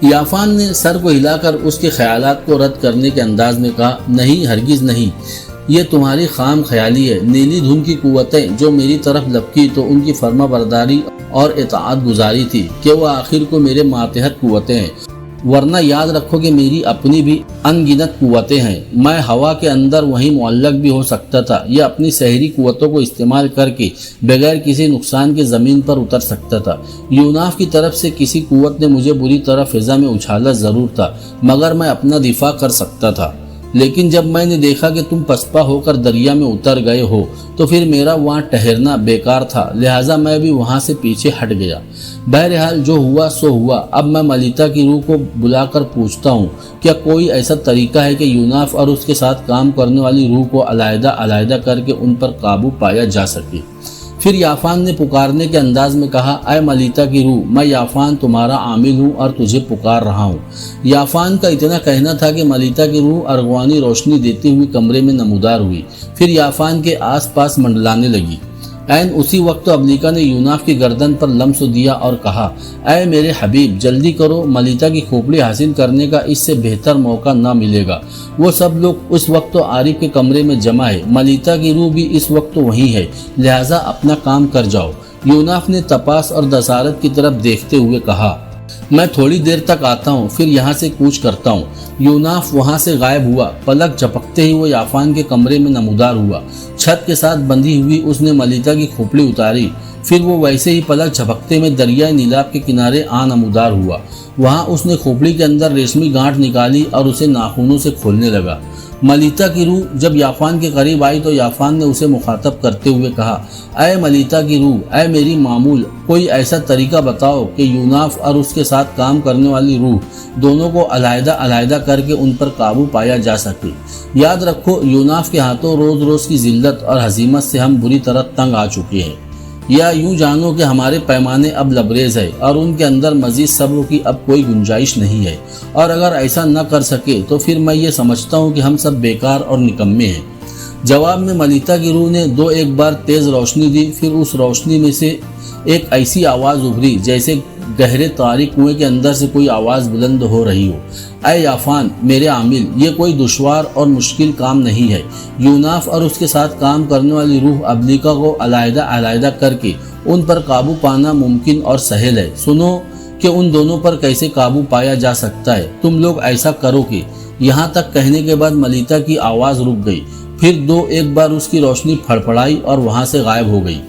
یافان نے سر کو ہلا کر اس کے خیالات کو رد کرنے کے انداز میں کہا، نہیں، ہرگز نہیں، یہ تمہاری خام خیالی ہے۔ نیلی دھن کی قوتیں جو میری طرف لپکی تو ان کی فرما برداری اور اطاعت گزاری تھی کہ وہ آخر کو میرے ماتحت قوتیں ہیں، ورنہ یاد رکھو کہ میری اپنی بھی ان گنت قوتیں ہیں۔ میں ہوا کے اندر وہیں معلق بھی ہو سکتا تھا یا اپنی سحری قوتوں کو استعمال کر کے بغیر کسی نقصان کے زمین پر اتر سکتا تھا۔ یوناف کی طرف سے کسی قوت نے مجھے بری طرح فضا میں اچھالا ضرور تھا، مگر میں اپنا دفاع کر سکتا تھا۔ لیکن جب میں نے دیکھا کہ تم پسپا ہو کر دریا میں اتر گئے ہو تو پھر میرا وہاں ٹھہرنا بیکار تھا، لہٰذا میں بھی وہاں سے پیچھے ہٹ گیا۔ بہرحال جو ہوا سو ہوا۔ اب میں ملیتا کی روح کو بلا کر پوچھتا ہوں، کیا کوئی ایسا طریقہ ہے کہ یوناف اور اس کے ساتھ کام کرنے والی روح کو علیحدہ علیحدہ کر کے ان پر قابو پایا جا سکے؟ پھر یافان نے پکارنے کے انداز میں کہا، اے ملیتا کی روح، میں یافان تمہارا عامل ہوں اور تجھے پکار رہا ہوں۔ یافان کا اتنا کہنا تھا کہ ملیتا کی روح ارغوانی روشنی دیتی ہوئی کمرے میں نمودار ہوئی، پھر یافان کے آس پاس منڈلانے لگی۔ عین اسی وقت ابلیکا نے یوناف کی گردن پر لمس دیا اور کہا، اے میرے حبیب، جلدی کرو، ملیتا کی کھوپڑی حاصل کرنے کا اس سے بہتر موقع نہ ملے گا۔ وہ سب لوگ اس وقت تو عارف کے کمرے میں جمع ہے، ملیتا کی روح بھی اس وقت تو وہیں ہے، لہٰذا اپنا کام کر جاؤ۔ یوناف نے تپاس اور دسارت کی طرف دیکھتے ہوئے کہا، میں تھوڑی دیر تک آتا ہوں، پھر یہاں سے کوچ کرتا ہوں۔ یوناف وہاں سے غائب ہوا۔ پلک جھپکتے ہی وہ یافان کے کمرے میں نمودار ہوا۔ چھت کے ساتھ بندھی ہوئی اس نے ملیتا کی کھوپڑی اتاری، پھر وہ ویسے ہی پلک جھپکتے میں دریائے نیلاب کے کنارے نمودار ہوا۔ وہاں اس نے کھوپڑی کے اندر ریشمی گانٹھ نکالی اور اسے ناخنوں سے کھولنے لگا۔ ملیتا کی روح جب یافان کے قریب آئی تو یافان نے اسے مخاطب کرتے ہوئے کہا، اے ملیتا کی روح، اے میری معمول، کوئی ایسا طریقہ بتاؤ کہ یوناف اور اس کے ساتھ کام کرنے والی روح دونوں کو علیحدہ علیحدہ کر کے ان پر قابو پایا جا سکے۔ یاد رکھو، یوناف کے ہاتھوں روز روز کی ذلت اور ہزیمت سے ہم بری طرح تنگ آ چکے ہیں، یا یوں جانو کہ ہمارے پیمانے اب لبریز ہے اور ان کے اندر مزید صبر کی اب کوئی گنجائش نہیں ہے، اور اگر ایسا نہ کر سکے تو پھر میں یہ سمجھتا ہوں کہ ہم سب بیکار اور نکمے ہیں۔ جواب میں ملیتا کی روح نے ایک بار تیز روشنی دی، پھر اس روشنی میں سے ایک ایسی آواز ابھری جیسے گہرے تاریک کنویں کے اندر سے کوئی آواز بلند ہو رہی ہو، اے یافان میرے عامل، یہ کوئی دشوار اور مشکل کام نہیں ہے۔ یوناف اور اس کے ساتھ کام کرنے والی روح ابلیکا کو علیحدہ علیحدہ کر کے ان پر قابو پانا ممکن اور سہل ہے۔ سنو کہ ان دونوں پر کیسے قابو پایا جا سکتا ہے، تم لوگ ایسا کرو کہ۔ یہاں تک کہنے کے بعد ملیتا کی آواز رک گئی، پھر ایک بار اس کی روشنی پھڑپڑائی اور وہاں سے غائب ہو گئی۔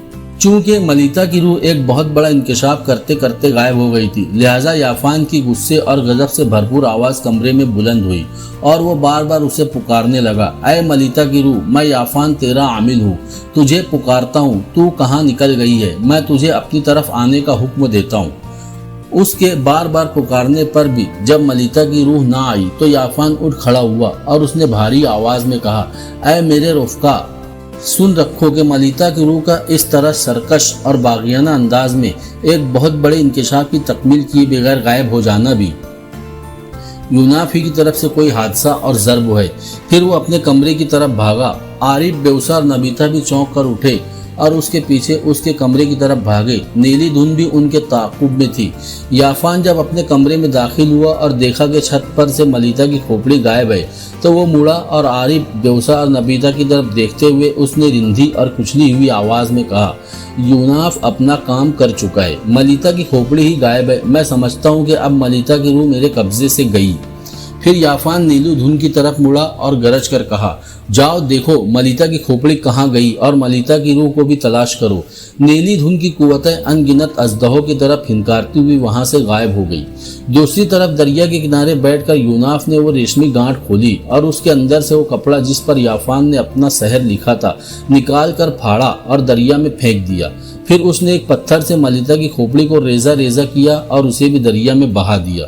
چونکہ ملیتا کی روح ایک بہت بڑا انکشاف کرتے کرتے غائب ہو گئی تھی، لہٰذا یافان کی غصے اور غضب سے بھرپور آواز کمرے میں بلند ہوئی اور وہ بار بار اسے پکارنے لگا، اے ملیتا کی روح، میں یافان تیرا عامل ہوں، تجھے پکارتا ہوں، تو کہاں نکل گئی ہے؟ میں تجھے اپنی طرف آنے کا حکم دیتا ہوں۔ اس کے بار بار پکارنے پر بھی جب ملیتا کی روح نہ آئی تو یافان اٹھ کھڑا ہوا اور اس نے بھاری آواز میں کہا، اے میرے رفقا، سن رکھو کہ ملیتا کی روح کا اس طرح سرکش اور باغیانہ انداز میں ایک بہت بڑے انکشاف کی تکمیل کیے بغیر غائب ہو جانا بھی یوناف ہی کی طرف سے کوئی حادثہ اور ضرب ہے۔ پھر وہ اپنے کمرے کی طرف بھاگا۔ عارف، بیوسا اور نبیتا بھی چونک کر اٹھے اور اس کے پیچھے اس کے کمرے کی طرف بھاگے۔ نیلی دھن بھی ان کے تعاقب میں تھی۔ یافان جب اپنے کمرے میں داخل ہوا اور دیکھا کہ چھت پر سے ملیتا کی کھوپڑی غائب ہے تو وہ مڑا اور عارف، بیوسا اور نبیتا کی طرف دیکھتے ہوئے اس نے رندھی اور کچلی ہوئی آواز میں کہا، یوناف اپنا کام کر چکا ہے، ملیتا کی کھوپڑی ہی غائب ہے، میں سمجھتا ہوں کہ اب ملیتا کی روح میرے قبضے سے گئی۔ پھر یافان نیلو دھن کی طرف مڑا اور گرج کر کہا، جاؤ دیکھو ملیتا کی کھوپڑی کہاں گئی اور ملیتا کی روح کو بھی تلاش کرو۔ نیلی دھن کی قوتیں ان گنت اژدہوں کی طرف ہنکارتی ہوئی وہاں سے غائب ہو گئی۔ دوسری طرف دریا کے کنارے بیٹھ کر یوناف نے وہ ریشمی گانٹھ کھولی اور اس کے اندر سے وہ کپڑا جس پر یافان نے اپنا سحر لکھا تھا نکال کر پھاڑا اور دریا میں پھینک دیا۔ پھر اس نے ایک پتھر سے ملیتا کی کھوپڑی کو ریزہ ریزہ کیا اور اسے بھی دریا میں بہا دیا۔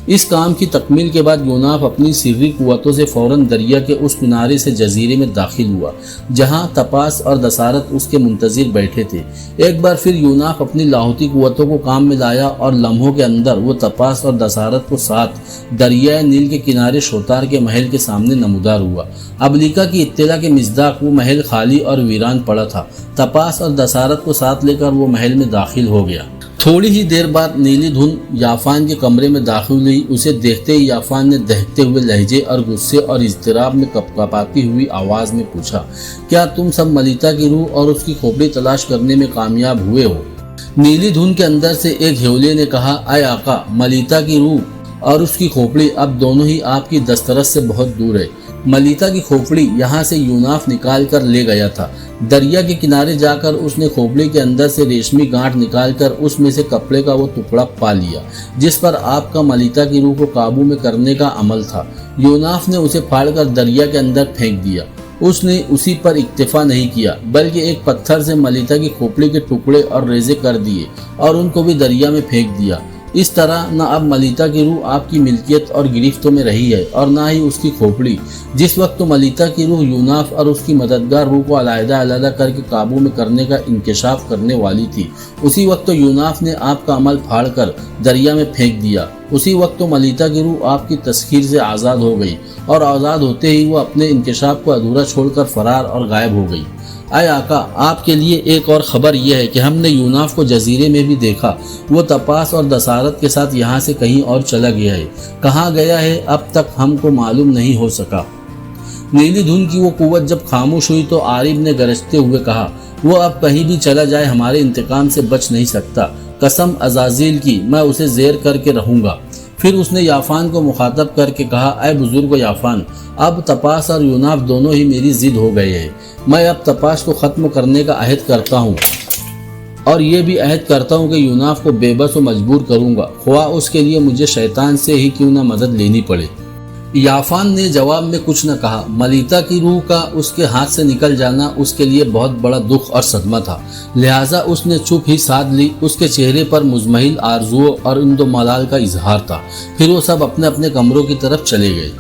اس کام کی تکمیل کے بعد یوناف اپنی سری قوتوں سے فوراً دریا کے اس کنارے سے جزیرے میں داخل ہوا جہاں تپاس اور دسارت اس کے منتظر بیٹھے تھے۔ ایک بار پھر یوناف اپنی لاہوتی قوتوں کو کام میں لایا اور لمحوں کے اندر وہ تپاس اور دسارت کو ساتھ دریائے نیل کے کنارے شوتار کے محل کے سامنے نمودار ہوا۔ ابلیکا کی اطلاع کے مصداق وہ محل خالی اور ویران پڑا تھا۔ تپاس اور دسارت کو ساتھ لے کر وہ محل میں داخل ہو گیا۔ تھوڑی ہی دیر بعد نیلی دھن یافان کے کمرے میں داخل ہوئی۔ اسے دیکھتے ہی یافان نے دہتے ہوئے لہجے اور غصے اور اضطراب میں کپکپاتی ہوئی آواز میں پوچھا، کیا تم سب ملیتا کی روح اور اس کی کھوپڑی تلاش کرنے میں کامیاب ہوئے ہو؟ نیلی دھن کے اندر سے ایک ہیولے نے کہا، اے آقا، ملیتا کی روح اور اس کی کھوپڑی اب دونوں ہی آپ کی دسترس سے بہت دور ہے۔ ملیتا کی کھوپڑی یہاں سے یوناف نکال کر لے گیا تھا۔ دریا کے کنارے جا کر اس نے کھوپڑی کے اندر سے ریشمی گانٹھ نکال کر اس میں سے کپڑے کا وہ ٹکڑا پا لیا جس پر آپ کا ملیتا کی روح کو قابو میں کرنے کا عمل تھا۔ یوناف نے اسے پھاڑ کر دریا کے اندر پھینک دیا۔ اس نے اسی پر اکتفا نہیں کیا بلکہ ایک پتھر سے ملیتا کی کھوپڑی کے ٹکڑے اور ریزے کر دیے اور ان کو بھی دریا میں پھینک دیا۔ اس طرح نہ اب ملیتا کی روح آپ کی ملکیت اور گرفتوں میں رہی ہے اور نہ ہی اس کی کھوپڑی۔ جس وقت تو ملیتا کی روح یوناف اور اس کی مددگار روح کو علیحدہ علیحدہ کر کے قابو میں کرنے کا انکشاف کرنے والی تھی، اسی وقت تو یوناف نے آپ کا عمل پھاڑ کر دریا میں پھینک دیا۔ اسی وقت تو ملیتا کی روح آپ کی تسخیر سے آزاد ہو گئی اور آزاد ہوتے ہی وہ اپنے انکشاف کو ادھورا چھوڑ کر فرار اور غائب ہو گئی۔ اے آقا، آپ کے لیے ایک اور خبر یہ ہے کہ ہم نے یوناف کو جزیرے میں بھی دیکھا۔ وہ تپاس اور دسارت کے ساتھ یہاں سے کہیں اور چلا گیا ہے۔ کہاں گیا ہے اب تک ہم کو معلوم نہیں ہو سکا۔ نیلی دھن کی وہ قوت جب خاموش ہوئی تو عارف نے گرجتے ہوئے کہا، وہ اب کہیں بھی چلا جائے ہمارے انتقام سے بچ نہیں سکتا۔ قسم عزازیل کی، میں اسے زیر کر کے رہوں گا۔ پھر اس نے یافان کو مخاطب کر کے کہا، اے بزرگ یافان، اب تپاس اور یوناف دونوں ہی میری ضد ہو گئے ہیں۔ میں اب تپاس کو ختم کرنے کا عہد کرتا ہوں اور یہ بھی عہد کرتا ہوں کہ یوناف کو بے بس و مجبور کروں گا، خواہ اس کے لیے مجھے شیطان سے ہی کیوں نہ مدد لینی پڑے۔ یافان نے جواب میں کچھ نہ کہا۔ ملیتا کی روح کا اس کے ہاتھ سے نکل جانا اس کے لیے بہت بڑا دکھ اور صدمہ تھا، لہٰذا اس نے چپ ہی سادھ لی۔ اس کے چہرے پر مزمحل آرزوؤں اور اند و ملال کا اظہار تھا۔ پھر وہ سب اپنے اپنے کمروں کی طرف چلے گئے۔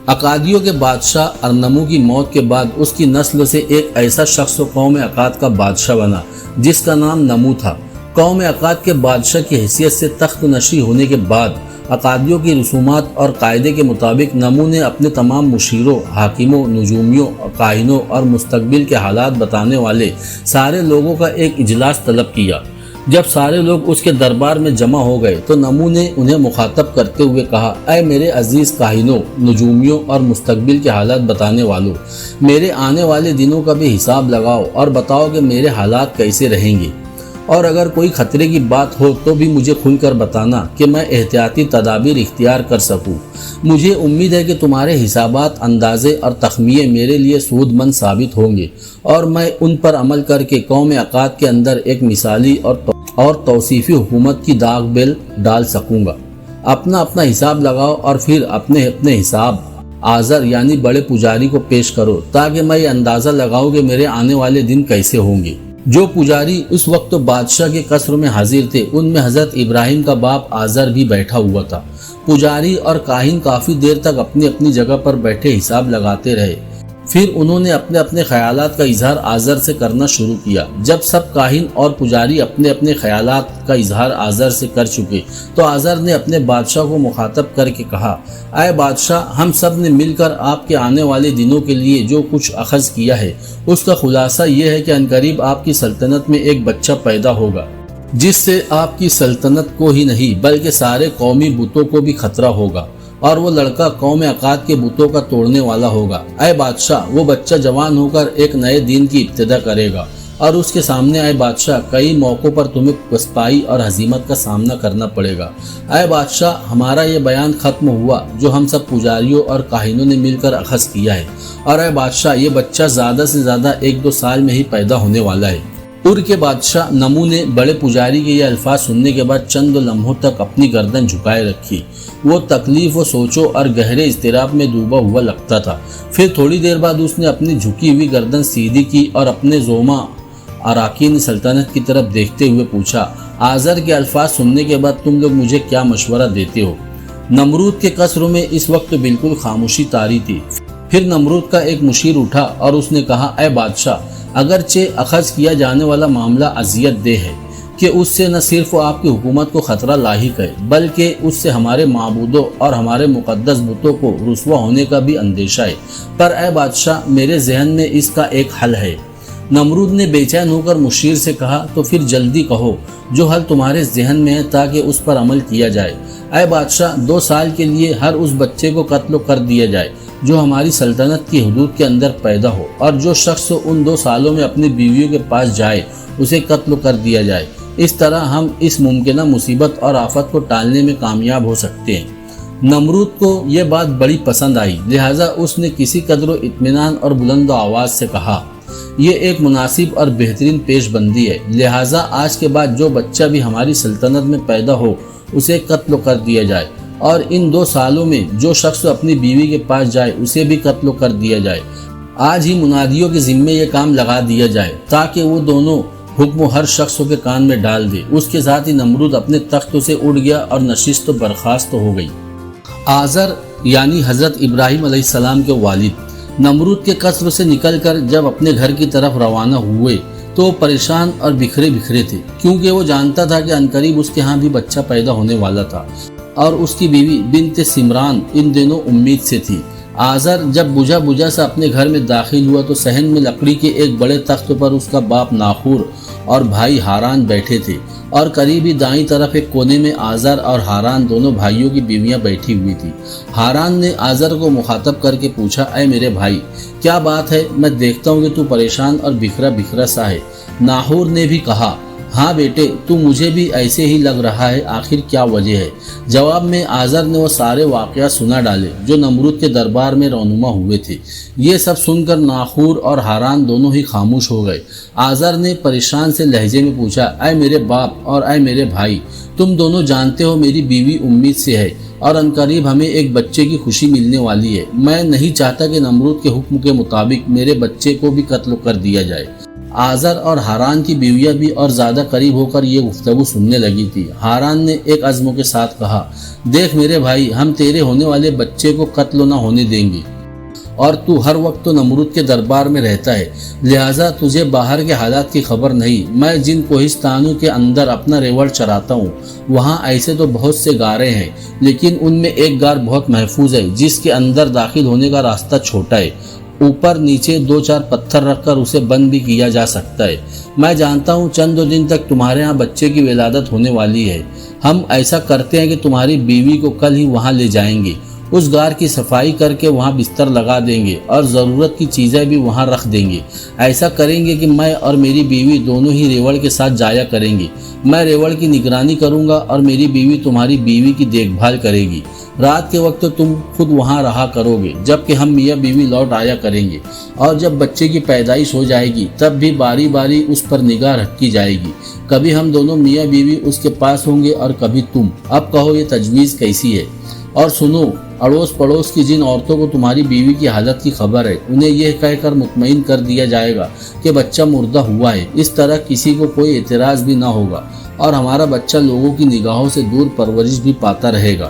اکادیوں کے بادشاہ ارنمو کی موت کے بعد اس کی نسل سے ایک ایسا شخص قوم اکاد کا بادشاہ بنا جس کا نام نمو تھا۔ قوم اکاد کے بادشاہ کی حیثیت سے تخت نشی ہونے کے بعد اکادیوں کی رسومات اور قاعدے کے مطابق نمو نے اپنے تمام مشیروں، حاکموں، نجومیوں، کاہنوں اور مستقبل کے حالات بتانے والے سارے لوگوں کا ایک اجلاس طلب کیا۔ جب سارے لوگ اس کے دربار میں جمع ہو گئے تو نمو نے انہیں مخاطب کرتے ہوئے کہا، اے میرے عزیز کاہنوں، نجومیوں اور مستقبل کے حالات بتانے والوں، میرے آنے والے دنوں کا بھی حساب لگاؤ اور بتاؤ کہ میرے حالات کیسے رہیں گے۔ اور اگر کوئی خطرے کی بات ہو تو بھی مجھے کھل کر بتانا کہ میں احتیاطی تدابیر اختیار کر سکوں۔ مجھے امید ہے کہ تمہارے حسابات، اندازے اور تخمیے میرے لیے سود مند ثابت ہوں گے اور میں ان پر عمل کر کے قوم عقاد کے اندر ایک مثالی اور توصیفی حکومت کی داغ بیل ڈال سکوں گا۔ اپنا حساب لگاؤ اور پھر اپنے حساب آذر یعنی بڑے پجاری کو پیش کرو تاکہ میں یہ اندازہ لگاؤں کہ میرے آنے والے دن کیسے ہوں گے۔ جو پجاری اس وقت تو بادشاہ کے قصر میں حاضر تھے ان میں حضرت ابراہیم کا باپ آذر بھی بیٹھا ہوا تھا۔ پجاری اور کاہن کافی دیر تک اپنی جگہ پر بیٹھے حساب لگاتے رہے۔ پھر انہوں نے اپنے خیالات کا اظہار آذر سے کرنا شروع کیا۔ جب سب کاہن اور پجاری اپنے خیالات کا اظہار آذر سے کر چکے تو آذر نے اپنے بادشاہ کو مخاطب کر کے کہا، اے بادشاہ، ہم سب نے مل کر آپ کے آنے والے دنوں کے لیے جو کچھ اخذ کیا ہے اس کا خلاصہ یہ ہے کہ عنقریب آپ کی سلطنت میں ایک بچہ پیدا ہوگا جس سے آپ کی سلطنت کو ہی نہیں بلکہ سارے قومی بتوں کو بھی خطرہ ہوگا، اور وہ لڑکا قوم عقاد کے بتوں کا توڑنے والا ہوگا۔ اے بادشاہ، وہ بچہ جوان ہو کر ایک نئے دین کی ابتدا کرے گا اور اس کے سامنے اے بادشاہ کئی موقعوں پر تمہیں پسپائی اور ہزیمت کا سامنا کرنا پڑے گا۔ اے بادشاہ، ہمارا یہ بیان ختم ہوا جو ہم سب پجاریوں اور کاہنوں نے مل کر اخذ کیا ہے، اور اے بادشاہ یہ بچہ زیادہ سے زیادہ 1-2 سال میں ہی پیدا ہونے والا ہے۔ ار کے بادشاہ نمو نے بڑے پجاری کے یہ الفاظ سننے کے بعد چند لمحوں تک اپنی گردن جھکائے رکھی۔ وہ تکلیف و سوچوں اور گہرے اضطراب میں ڈوبا ہوا لگتا تھا۔ پھر تھوڑی دیر بعد اس نے اپنی جھکی ہوئی گردن سیدھی کی اور اپنے زوما اراکین سلطنت کی طرف دیکھتے ہوئے پوچھا، آذر کے الفاظ سننے کے بعد تم لوگ مجھے کیا مشورہ دیتے ہو؟ نمرود کے قصر میں اس وقت بالکل خاموشی طاری تھی۔ پھر نمرود کا ایک مشیر اٹھا اور اس نے کہا، اے بادشاہ، اگرچہ اخذ کیا جانے والا معاملہ اذیت دہ ہے کہ اس سے نہ صرف آپ کی حکومت کو خطرہ لاحق ہے بلکہ اس سے ہمارے معبودوں اور ہمارے مقدس بتوں کو رسوا ہونے کا بھی اندیشہ ہے، پر اے بادشاہ میرے ذہن میں اس کا ایک حل ہے۔ نمرود نے بے چین ہو کر مشیر سے کہا، تو پھر جلدی کہو جو حل تمہارے ذہن میں ہے تاکہ اس پر عمل کیا جائے۔ اے بادشاہ، 2 سال کے لیے ہر اس بچے کو قتل کر دیا جائے جو ہماری سلطنت کی حدود کے اندر پیدا ہو، اور جو شخص ان 2 سالوں میں اپنی بیویوں کے پاس جائے اسے قتل کر دیا جائے۔ اس طرح ہم اس ممکنہ مصیبت اور آفت کو ٹالنے میں کامیاب ہو سکتے ہیں۔ نمرود کو یہ بات بڑی پسند آئی، لہٰذا اس نے کسی قدر و اطمینان اور بلند آواز سے کہا، یہ ایک مناسب اور بہترین پیش بندی ہے، لہٰذا آج کے بعد جو بچہ بھی ہماری سلطنت میں پیدا ہو اسے قتل کر دیا جائے، اور ان 2 سالوں میں جو شخص اپنی بیوی کے پاس جائے اسے بھی قتل کر دیا جائے۔ آج ہی منادیوں کے ذمے یہ کام لگا دیا جائے تاکہ وہ دونوں حکم ہر شخص کے کان میں ڈال دے۔ اس کے ساتھ ہی نمرود اپنے تخت سے اڑ گیا اور نشست و برخاست ہو گئی۔ آذر یعنی حضرت ابراہیم علیہ السلام کے والد نمرود کے قصر سے نکل کر جب اپنے گھر کی طرف روانہ ہوئے تو پریشان اور بکھرے تھے، کیونکہ وہ جانتا تھا کہ عنقریب اس کے ہاں بھی بچہ پیدا ہونے والا تھا اور اس کی بیوی بنت سمران ان دنوں امید سے تھی۔ آذر جب بجھا سا اپنے گھر میں داخل ہوا تو صحن میں لکڑی کے ایک بڑے تخت پر اس کا باپ ناخور اور بھائی ہاران بیٹھے تھے، اور قریبی دائیں طرف ایک کونے میں آذر اور ہاران دونوں بھائیوں کی بیویاں بیٹھی ہوئی تھی۔ ہاران نے آذر کو مخاطب کر کے پوچھا، اے میرے بھائی، کیا بات ہے؟ میں دیکھتا ہوں کہ تو پریشان اور بکھرا سا ہے۔ ناخور نے بھی کہا، ہاں بیٹے، تو مجھے بھی ایسے ہی لگ رہا ہے، آخر کیا وجہ ہے؟ جواب میں آذر نے وہ سارے واقعات سنا ڈالے جو نمرود کے دربار میں رونما ہوئے تھے۔ یہ سب سن کر ناخور اور ہاران دونوں ہی خاموش ہو گئے۔ آذر نے پریشان سے لہجے میں پوچھا، اے میرے باپ اور اے میرے بھائی، تم دونوں جانتے ہو میری بیوی امید سے ہے اور عنقریب ہمیں ایک بچے کی خوشی ملنے والی ہے۔ میں نہیں چاہتا کہ نمرود کے حکم کے مطابق میرے بچے کو بھی قتل کر دیا جائے۔ آذر اور ہاران کی بیویاں بھی اور زیادہ قریب ہو کر یہ گفتگو سننے لگی تھی۔ ہاران نے ایک عزم کے ساتھ کہا، دیکھ میرے بھائی، ہم تیرے ہونے والے بچے کو قتل نہ ہونے دیں گے، اور تو ہر وقت تو نمرود کے دربار میں رہتا ہے، لہٰذا تجھے باہر کے حالات کی خبر نہیں۔ میں جن کوہستانوں کے اندر اپنا ریوڑ چراتا ہوں وہاں ایسے تو بہت سے غاریں ہیں، لیکن ان میں ایک غار بہت محفوظ ہے جس کے اندر داخل ہونے کا راستہ چھوٹا ہے، اوپر نیچے 2-4 پتھر رکھ کر اسے بند بھی کیا جا سکتا ہے۔ میں جانتا ہوں چند 2 دن تک تمہارے ہاں بچے کی ولادت ہونے والی ہے۔ ہم ایسا کرتے ہیں کہ تمہاری بیوی کو کل ہی وہاں لے جائیں گے، اس غار کی صفائی کر کے وہاں بستر لگا دیں گے اور ضرورت کی چیزیں بھی وہاں رکھ دیں گے۔ ایسا کریں گے کہ میں اور میری بیوی دونوں ہی ریوڑ کے ساتھ جایا کریں گے۔ میں ریوڑ کی نگرانی کروں گا اور میری بیوی تمہاری بیوی کی دیکھ بھال کرے گی۔ رات کے وقت تم خود وہاں رہا کرو گے، جبکہ ہم میاں بیوی لوٹ آیا کریں گے، اور جب بچے کی پیدائش ہو جائے گی تب بھی باری باری اس پر نگاہ رکھی جائے گی۔ کبھی ہم دونوں میاں بیوی اس کے پاس ہوں گے اور کبھی تم۔ اب کہو یہ تجویز کیسی ہے؟ اور سنو، اڑوس پڑوس کی جن عورتوں کو تمہاری بیوی کی حالت کی خبر ہے انہیں یہ کہہ کر مطمئن کر دیا جائے گا کہ بچہ مردہ ہوا ہے۔ اس طرح کسی کو کوئی اعتراض بھی نہ ہوگا اور ہمارا بچہ لوگوں کی نگاہوں سے دور پرورش بھی پاتا رہے گا۔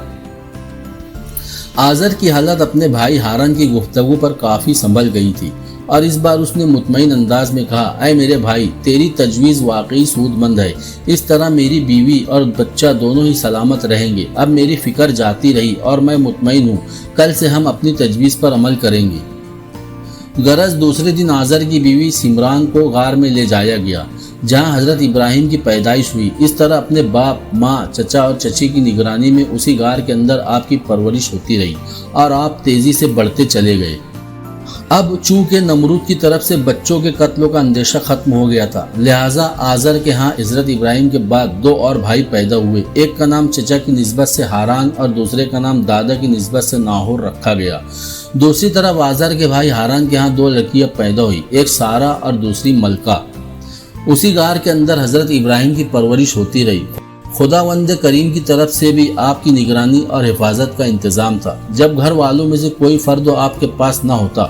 آزر کی حالت اپنے بھائی ہارن کی گفتگو پر کافی سنبھل گئی تھی اور اس بار اس نے مطمئن انداز میں کہا، اے میرے بھائی، تیری تجویز واقعی سود مند ہے۔ اس طرح میری بیوی اور بچہ دونوں ہی سلامت رہیں گے۔ اب میری فکر جاتی رہی اور میں مطمئن ہوں کل سے ہم اپنی تجویز پر عمل کریں گے۔ غرض دوسرے دن آزر کی بیوی سمران کو غار میں لے جایا گیا جہاں حضرت ابراہیم کی پیدائش ہوئی۔ اس طرح اپنے باپ، ماں، چچا اور چچی کی نگرانی میں اسی غار کے اندر آپ کی پرورش ہوتی رہی اور آپ تیزی سے بڑھتے چلے گئے۔ اب چونکہ نمرود کی طرف سے بچوں کے قتلوں کا اندیشہ ختم ہو گیا تھا، لہٰذا آزر کے ہاں حضرت ابراہیم کے بعد 2 اور بھائی پیدا ہوئے۔ ایک کا نام چچا کی نسبت سے ہاران اور دوسرے کا نام دادا کی نسبت سے ناہور رکھا گیا۔ دوسری طرف آزر کے بھائی ہاران کے ہاں 2 لڑکیاں پیدا ہوئی، ایک سارا اور دوسری ملکہ۔ اسی غار کے اندر حضرت ابراہیم کی پرورش ہوتی رہی۔ خداوند کریم کی طرف سے بھی آپ کی نگرانی اور حفاظت کا انتظام تھا۔ جب گھر والوں میں سے کوئی فرد آپ کے پاس نہ ہوتا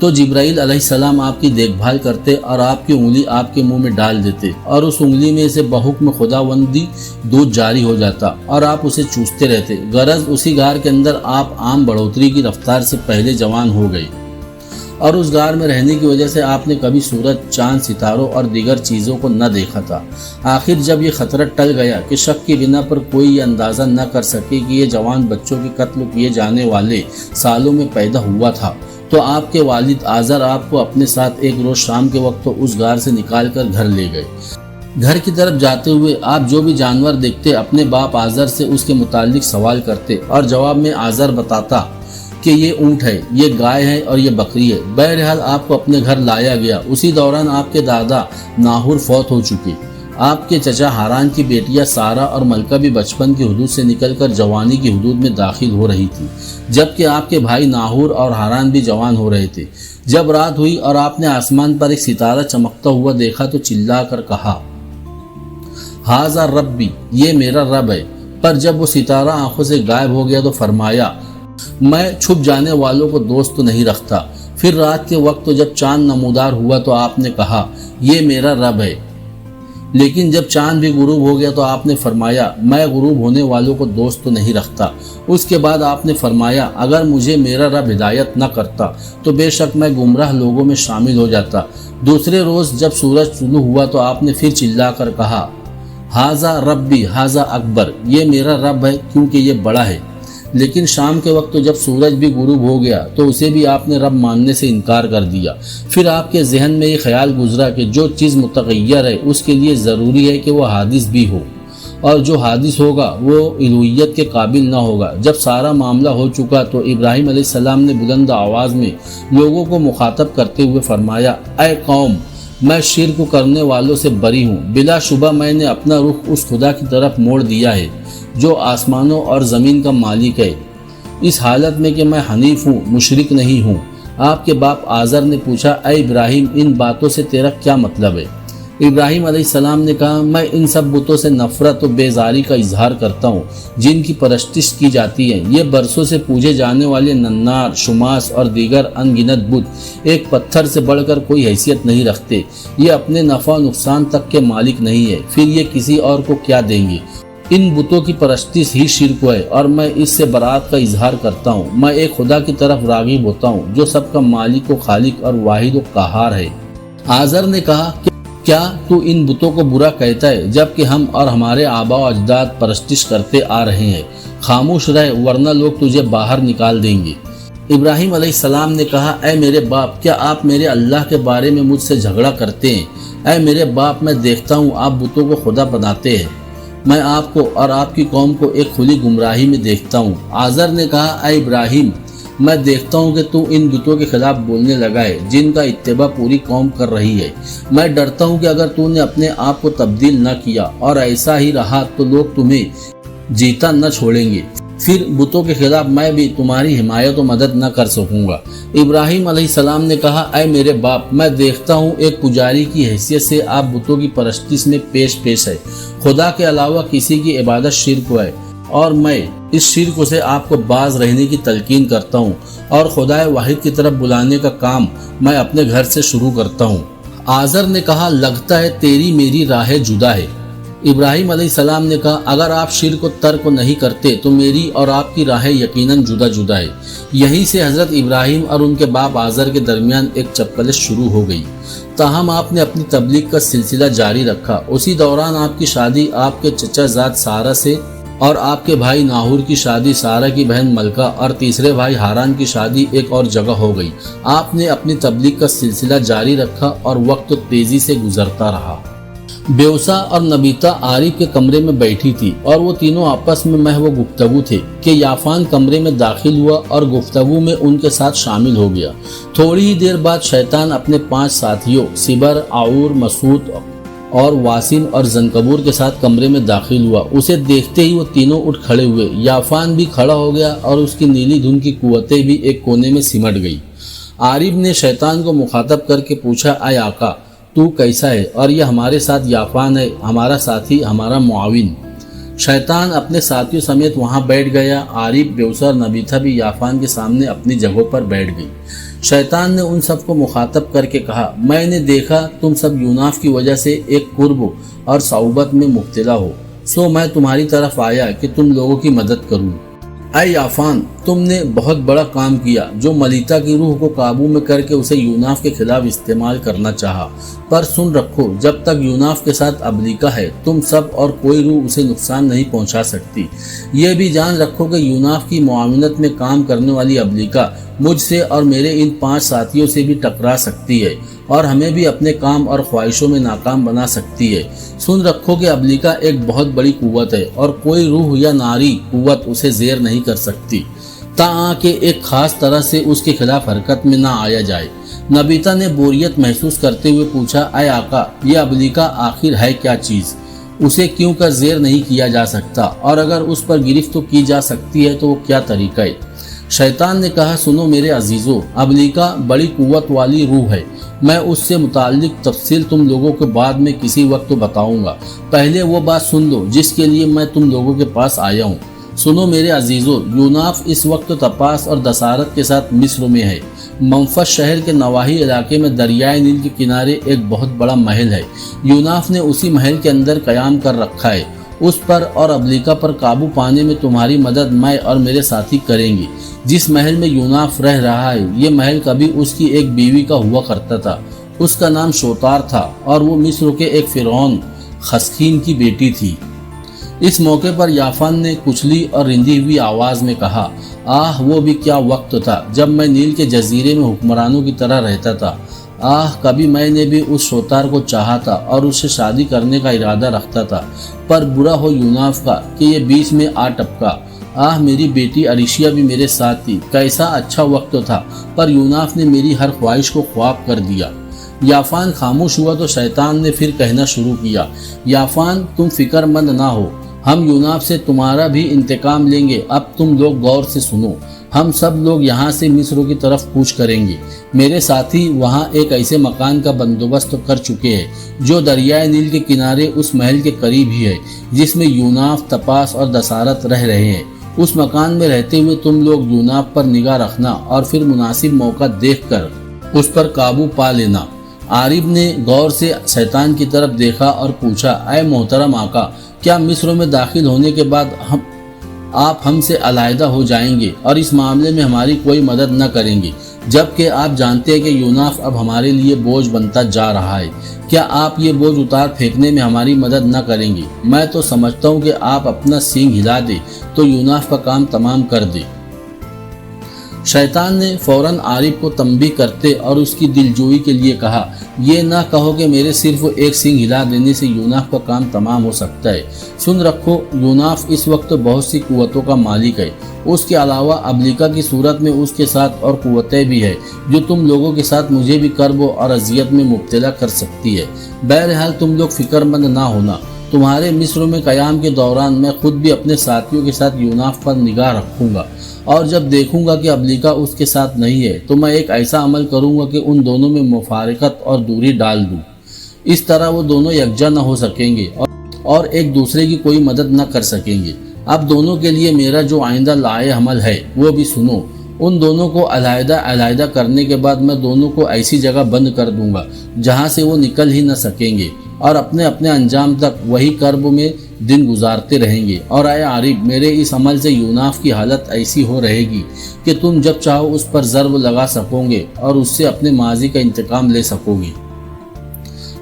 تو جبرائیل علیہ السلام آپ کی دیکھ بھال کرتے اور آپ کی انگلی آپ کے منہ میں ڈال دیتے اور اس انگلی میں سے بحکم خداوندی دودھ جاری ہو جاتا اور آپ اسے چوستے رہتے۔ غرض اسی غار کے اندر آپ عام بڑھوتری کی رفتار سے پہلے جوان ہو گئے اور اس غار میں رہنے کی وجہ سے آپ نے کبھی سورج، چاند، ستاروں اور دیگر چیزوں کو نہ دیکھا تھا۔ آخر جب یہ خطرہ ٹل گیا کہ شک کی بنا پر کوئی یہ اندازہ نہ کر سکے کہ یہ جوان بچوں کے قتل کیے جانے والے سالوں میں پیدا ہوا تھا، تو آپ کے والد آزر آپ کو اپنے ساتھ ایک روز شام کے وقت اس غار سے نکال کر گھر لے گئے۔ گھر کی طرف جاتے ہوئے آپ جو بھی جانور دیکھتے اپنے باپ آزر سے اس کے متعلق سوال کرتے اور جواب میں آزر بتاتا کہ یہ اونٹ ہے، یہ گائے ہے اور یہ بکری ہے۔ بہرحال آپ کو اپنے گھر لایا گیا۔ اسی دوران آپ کے دادا ناہور فوت ہو چکے۔ آپ کے چچا ہاران کی بیٹیاں سارا اور ملکہ بھی بچپن کی حدود سے نکل کر جوانی کی حدود میں داخل ہو رہی تھی، جبکہ آپ کے بھائی ناہور اور ہاران بھی جوان ہو رہے تھے۔ جب رات ہوئی اور آپ نے آسمان پر ایک ستارہ چمکتا ہوا دیکھا تو چلا کر کہا، ہاذا ربی، یہ میرا رب ہے۔ پر جب وہ ستارہ آنکھوں سے غائب ہو گیا تو فرمایا، میں چھپ جانے والوں کو دوست نہیں رکھتا۔ پھر رات کے وقت جب چاند نمودار ہوا تو آپ نے کہا، یہ میرا رب ہے۔ لیکن جب چاند بھی غروب ہو گیا تو آپ نے فرمایا، میں غروب ہونے والوں کو دوست نہیں رکھتا۔ اس کے بعد آپ نے فرمایا، اگر مجھے میرا رب ہدایت نہ کرتا تو بے شک میں گمراہ لوگوں میں شامل ہو جاتا۔ دوسرے روز جب سورج طلوع ہوا تو آپ نے پھر چلا کر کہا، ہاذا ربی ہاذا اکبر، یہ میرا رب ہے کیونکہ یہ بڑا ہے۔ لیکن شام کے وقت جب سورج بھی غروب ہو گیا تو اسے بھی آپ نے رب ماننے سے انکار کر دیا۔ پھر آپ کے ذہن میں یہ خیال گزرا کہ جو چیز متغیر ہے اس کے لیے ضروری ہے کہ وہ حادث بھی ہو، اور جو حادث ہوگا وہ الوہیت کے قابل نہ ہوگا۔ جب سارا معاملہ ہو چکا تو ابراہیم علیہ السلام نے بلند آواز میں لوگوں کو مخاطب کرتے ہوئے فرمایا، اے قوم، میں شرک کرنے والوں سے بری ہوں۔ بلا شبہ میں نے اپنا رخ اس خدا کی طرف موڑ دیا ہے جو آسمانوں اور زمین کا مالک ہے، اس حالت میں کہ میں حنیف ہوں، مشرک نہیں ہوں۔ آپ کے باپ آزر نے پوچھا، اے ابراہیم، ان باتوں سے تیرا کیا مطلب ہے؟ ابراہیم علیہ السلام نے کہا، میں ان سب بتوں سے نفرت و بیزاری کا اظہار کرتا ہوں جن کی پرستش کی جاتی ہے۔ یہ برسوں سے پوجے جانے والے ننار، شماس اور دیگر ان گنت بت ایک پتھر سے بڑھ کر کوئی حیثیت نہیں رکھتے۔ یہ اپنے نفع و نقصان تک کے مالک نہیں ہے، پھر یہ کسی اور کو کیا دیں گے؟ ان بتوں کی پرستش ہی شرک ہے اور میں اس سے برات کا اظہار کرتا ہوں۔ میں ایک خدا کی طرف راغب ہوتا ہوں جو سب کا مالک و خالق اور واحد و قہار ہے۔ آزر نے کہا، کیا تو ان بتوں کو برا کہتا ہے جبکہ ہم اور ہمارے آبا و اجداد پرستش کرتے آ رہے ہیں؟ خاموش رہ ورنہ لوگ تجھے باہر نکال دیں گے۔ ابراہیم علیہ السلام نے کہا، اے میرے باپ، کیا آپ میرے اللہ کے بارے میں مجھ سے جھگڑا کرتے ہیں؟ اے میرے باپ، میں دیکھتا ہوں آپ بتوں کو خدا بناتے ہیں۔ मैं आपको और आपकी कौम को एक खुली गुमराही में देखता हूँ। आज़र ने कहा, ऐ इब्राहिम, मैं देखता हूँ कि तू इन बुतों के खिलाफ बोलने लगा है जिनका इत्तिबा पूरी कौम कर रही है। मैं डरता हूँ कि अगर तूने अपने आप को तब्दील न किया और ऐसा ही रहा तो लोग तुम्हें जीता न छोड़ेंगे, फिर बुतों के खिलाफ मैं भी तुम्हारी हिमायत और मदद न कर सकूंगा। इब्राहिम अलैहिस्सलाम ने कहा, ऐ मेरे बाप, मैं देखता हूँ एक पुजारी की हैसियत से आप बुतों की परस्तिश में पेश है। खुदा के अलावा किसी की इबादत शिर्क है और मैं इस शिर्क से आपको बाज रहने की तलकीन करता हूँ और खुदाए वाहिद की तरफ बुलाने का काम मैं अपने घर से शुरू करता हूँ। आज़र ने कहा, लगता है तेरी मेरी राहें जुदा है। इब्राहिम अलैहिस्सलाम ने कहा, अगर आप शिर्क को तर्क नहीं करते तो मेरी और आपकी राहें यकीनन जुदा जुदा है। यहीं से हज़रत इब्राहिम और उनके बाप आज़र के दरमियान एक चपकलिश शुरू हो गई। ताहम आपने अपनी तबलीग का सिलसिला जारी रखा। उसी दौरान आपकी शादी आपके चचा ज़ाद सारा से और आपके भाई नाहूर की शादी सारा की बहन मलका और तीसरे भाई हारान की शादी एक और जगह हो गई। आपने अपनी तबलीग का सिलसिला जारी रखा और वक्त तेजी से गुजरता रहा। बेवसा और नबीता आरिफ के कमरे में बैठी थी और वो तीनों आपस में महव गुफ्तगू थे कि याफान कमरे में दाखिल हुआ और गुफ्तगू में उनके साथ शामिल हो गया। थोड़ी ही देर बाद शैतान अपने 5 साथियों सिबर, आऊर, मसूद और वासिम और जनकबूर के साथ कमरे में दाखिल हुआ। उसे देखते ही वो तीनों उठ खड़े हुए। याफान भी खड़ा हो गया और उसकी नीली धुन की कुव्वतें भी एक कोने में सिमट गई। आरिफ ने शैतान को मुखातब करके पूछा, आय आका, तू कैसा है? और यह हमारे साथ याफान है, हमारा साथी, हमारा मुआविन। शैतान अपने साथियों समेत वहां बैठ गया। आरिफ, बेवसा और नबीता भी याफान के सामने अपनी जगहों पर बैठ गई। शैतान ने उन सबको मुखातब करके कहा, मैंने देखा तुम सब यूनाफ की वजह से एक कुर्ब और सौबत में मुब्तला हो, सो मैं तुम्हारी तरफ आया कि तुम लोगों की मदद करूं। ऐ याफान, तुमने बहुत बड़ा काम किया जो मलीता की रूह को काबू में करके उसे यूनाफ के खिलाफ इस्तेमाल करना चाहा। पर सुन रखो, जब तक यूनाफ के साथ अबलीका है तुम सब और कोई रूह उसे नुकसान नहीं पहुंचा सकती। ये भी जान रखो कि यूनाफ की मुआविनत में काम करने वाली अबलीका मुझसे और मेरे इन 5 साथियों से भी टकरा सकती है और हमें भी अपने काम और ख्वाहिशों में नाकाम बना सकती है। सुन रखो कि अबलीका एक बहुत बड़ी कुव्वत है और कोई रूह या नारी कुव्वत उसे ज़ेर नहीं कर सकती ताकि एक खास तरह से उसके खिलाफ हरकत में ना आया जाए। नबीता ने बोरियत महसूस करते हुए पूछा, ऐ आका, ये अबलीका आखिर है क्या चीज़? उसे क्यों कर ज़ेर नहीं किया जा सकता, और अगर उस पर गिरफ्त की जा सकती है तो वो क्या तरीका है? शैतान ने कहा, सुनो मेरे अजीज़ों, अबलीका बड़ी कुव्वत वाली रूह है। मैं उससे मुताल्लिक तफसील तुम लोगों को बाद में किसी वक्त तो बताऊंगा। पहले वो बात सुन लो जिसके लिए मैं तुम लोगों के पास आया हूँ। सुनो मेरे अजीज़ों, यूनाफ इस वक्त तपास और दसारत के साथ मिस्र में है। मंफस शहर के नवाही इलाके में दरियाए नील के किनारे एक बहुत बड़ा महल है। यूनाफ ने उसी महल के अंदर कयाम कर रखा है। उस पर और अबलीका पर काबू पाने में तुम्हारी मदद मैं और मेरे साथी करेंगे। जिस महल में यूनाफ रह रहा है, ये महल कभी उसकी एक बीवी का हुआ करता था। उसका नाम शोतार था और वो मिस्र के एक फिरौन खस्कीन की बेटी थी। इस मौके पर याफान ने कुचली और रिंधी हुई आवाज में कहा, आह, वो भी क्या वक्त था जब मैं नील के जजीरे में हुक्मरानों की तरह रहता था। आह, कभी मैंने भी उस शोतार को चाहा था और उससे शादी करने का इरादा रखता था, पर बुरा हो यूनाफ का कि ये बीच में आ टपका। आह, मेरी बेटी अरिशिया भी मेरे साथ थी। कैसा अच्छा वक्त था, पर यूनाफ ने मेरी हर ख्वाहिश को ख्वाब कर दिया। याफान खामोश हुआ तो शैतान ने फिर कहना शुरू किया, याफान, तुम फिक्रमंद ना हो, हम यूनाफ से तुम्हारा भी इंतकाम लेंगे। अब तुम लोग गौर से सुनो, हम सब लोग यहाँ से मिस्र की तरफ कूच करेंगे। मेरे साथी वहाँ एक ऐसे मकान का बंदोबस्त कर चुके हैं जो दरियाए नील के किनारे उस महल के करीब ही है जिसमें यूनाफ, तपास और दसारत रह रहे हैं। उस मकान में रहते हुए तुम लोग यूनाफ पर निगाह रखना और फिर मुनासिब मौका देखकर उस पर काबू पा लेना। आरिफ ने गौर से शैतान की तरफ देखा और पूछा, ऐ मोहतरम आका, क्या मिस्र में दाखिल होने के बाद आप हमसे अलहदा हो जाएंगे और इस मामले में हमारी कोई मदद न करेंगे, जबकि आप जानते हैं कि यूनाफ अब हमारे लिए बोझ बनता जा रहा है? क्या आप ये बोझ उतार फेंकने में हमारी मदद न करेंगे? मैं तो समझता हूँ कि आप अपना सींग हिला दे तो यूनाफ का काम तमाम कर दे। शैतान ने फौरन आरिफ को तंबीह करते और उसकी दिलजोई के लिए कहा, ये ना कहो कि मेरे सिर्फ एक सींग हिला देने से यूनाफ का काम तमाम हो सकता है। सुन रखो, यूनाफ इस वक्त बहुत सी कुव्वतों का मालिक है। उसके अलावा अबलिका की सूरत में उसके साथ और कुव्वतें भी है जो तुम लोगों के साथ मुझे भी कर्ब और अजियत में मुब्तला कर सकती है। बहरहाल तुम लोग फिक्रमंद ना होना। तुम्हारे मिस्र में क़याम के दौरान मैं खुद भी अपने साथियों के साथ यूनाफ पर निगाह रखूंगा और जब देखूंगा कि अबलिका उसके साथ नहीं है तो मैं एक ऐसा अमल करूंगा कि उन दोनों में मुफारिकत और दूरी डाल दूं। इस तरह वो दोनों यकजा न हो सकेंगे और एक दूसरे की कोई मदद न कर सकेंगे। अब दोनों के लिए मेरा जो आइंदा लाए अमल है वो भी सुनो। उन दोनों को अलहदा करने के बाद मैं दोनों को ऐसी जगह बंद कर दूंगा जहां से वो निकल ही न सकेंगे और अपने अपने अंजाम तक वही कर्ब में दिन गुजारते रहेंगे। और आए आरिफ, मेरे इस अमल से यूनाफ की हालत ऐसी हो रहेगी कि तुम जब चाहो उस पर ज़र्ब लगा सकोगे और उससे अपने माजी का इंतकाम ले सकोगे।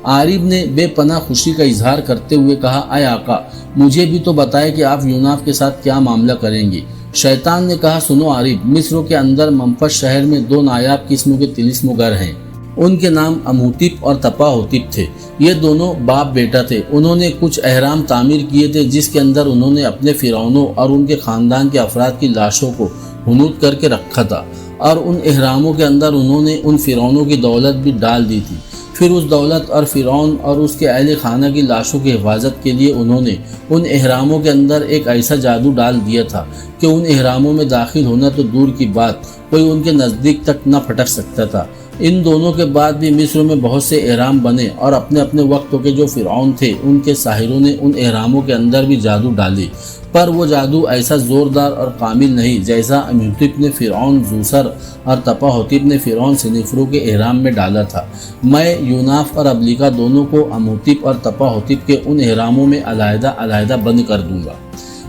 आरिफ ने बेपनाह खुशी का इजहार करते हुए कहा, आए आका, मुझे भी तो बताए कि आप यूनाफ के साथ क्या मामला करेंगे। शैतान ने कहा, सुनो आरिफ, मिस्र के अंदर मंफस शहर में दो नायाब किस्म के तिलिस्म घर हैं। उनके नाम अमूतिप और तपाहोतिप थे। ये दोनों बाप बेटा थे। उन्होंने कुछ अहराम तामीर किए थे जिसके अंदर उन्होंने अपने फिरौनों और उनके खानदान के अफराद की लाशों को हुनूद करके रखा था और उन अहरामों के अंदर उन्होंने उन फिरौनों की दौलत भी डाल दी थी। फिर उस दौलत और फिरौन और उसके अहले खाना की लाशों की हिफाजत के लिए उन्होंने उन अहरामों के अंदर एक ऐसा जादू डाल दिया था कि उन अहरामों में दाखिल होना तो दूर की बात, कोई उनके नज़दीक तक न फटक सकता था। इन दोनों के बाद भी मिस्र में बहुत से एहराम बने और अपने अपने वक्त के जो फिरौन थे उनके साहिरों ने उन एहरामों के अंदर भी जादू डाले, पर वो जादू ऐसा ज़ोरदार और कामिल नहीं जैसा अमूतिप ने फिरौन जूसर और तपाहोतिप ने फिरौन सिनिफ्रू के एहराम में डाला था। मैं यूनाफ और अबलिका दोनों को अमूतिप और तपाहोतिप के उन एहरामों में अलहदा बंद कर दूंगा।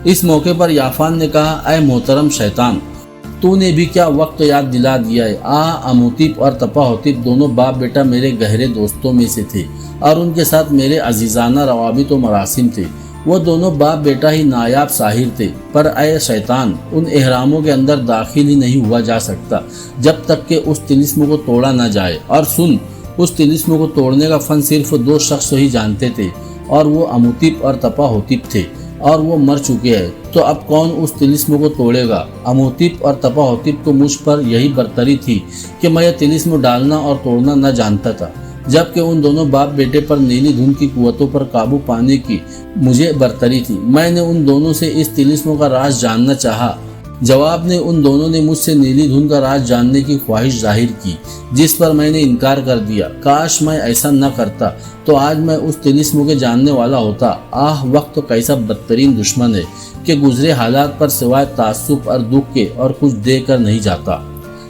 इस मौके पर याफान ने कहा, अय मोहतरम शैतान, तूने भी क्या वक्त याद दिला दिया है। अमूतिप और तपाहोतिप दोनों बाप बेटा मेरे गहरे दोस्तों में से थे और उनके साथ मेरे अजीज़ाना रवाबित व मरासिम थे। वो दोनों बाप बेटा ही नायाब साहिर थे, पर अय शैतान, उन एहरामों के अंदर दाखिल ही नहीं हुआ जा सकता जब तक कि उस तिलिस्म को तोड़ा न जाए। और सुन, उस तिलिस्म को तोड़ने का फन सिर्फ दो शख्स ही जानते थे और वो अमूतिप और तपाहोतिप थे और वो मर चुके हैं। तो अब कौन उस तिलिस्म को तोड़ेगा। अमूतिप और तपाहोतिप को मुझ पर यही बरतरी थी कि मैं यह तिलिस्म डालना और तोड़ना न जानता था, जबकि उन दोनों बाप बेटे पर नीली धुन की कुव्वतों पर काबू पाने की मुझे बरतरी थी। मैंने उन दोनों से इस तिलिस्म का राज जानना चाहा। जवाब में उन दोनों ने मुझसे नीली धुन का राज जानने की ख्वाहिश जाहिर की, जिस पर मैंने इनकार कर दिया। काश मैं ऐसा न करता तो आज मैं उस तिलिस्म के जानने वाला होता। वक्त तो कैसा बदतरीन दुश्मन है कि गुजरे हालात पर सिवाय तासुब और दुख के और कुछ देकर नहीं जाता।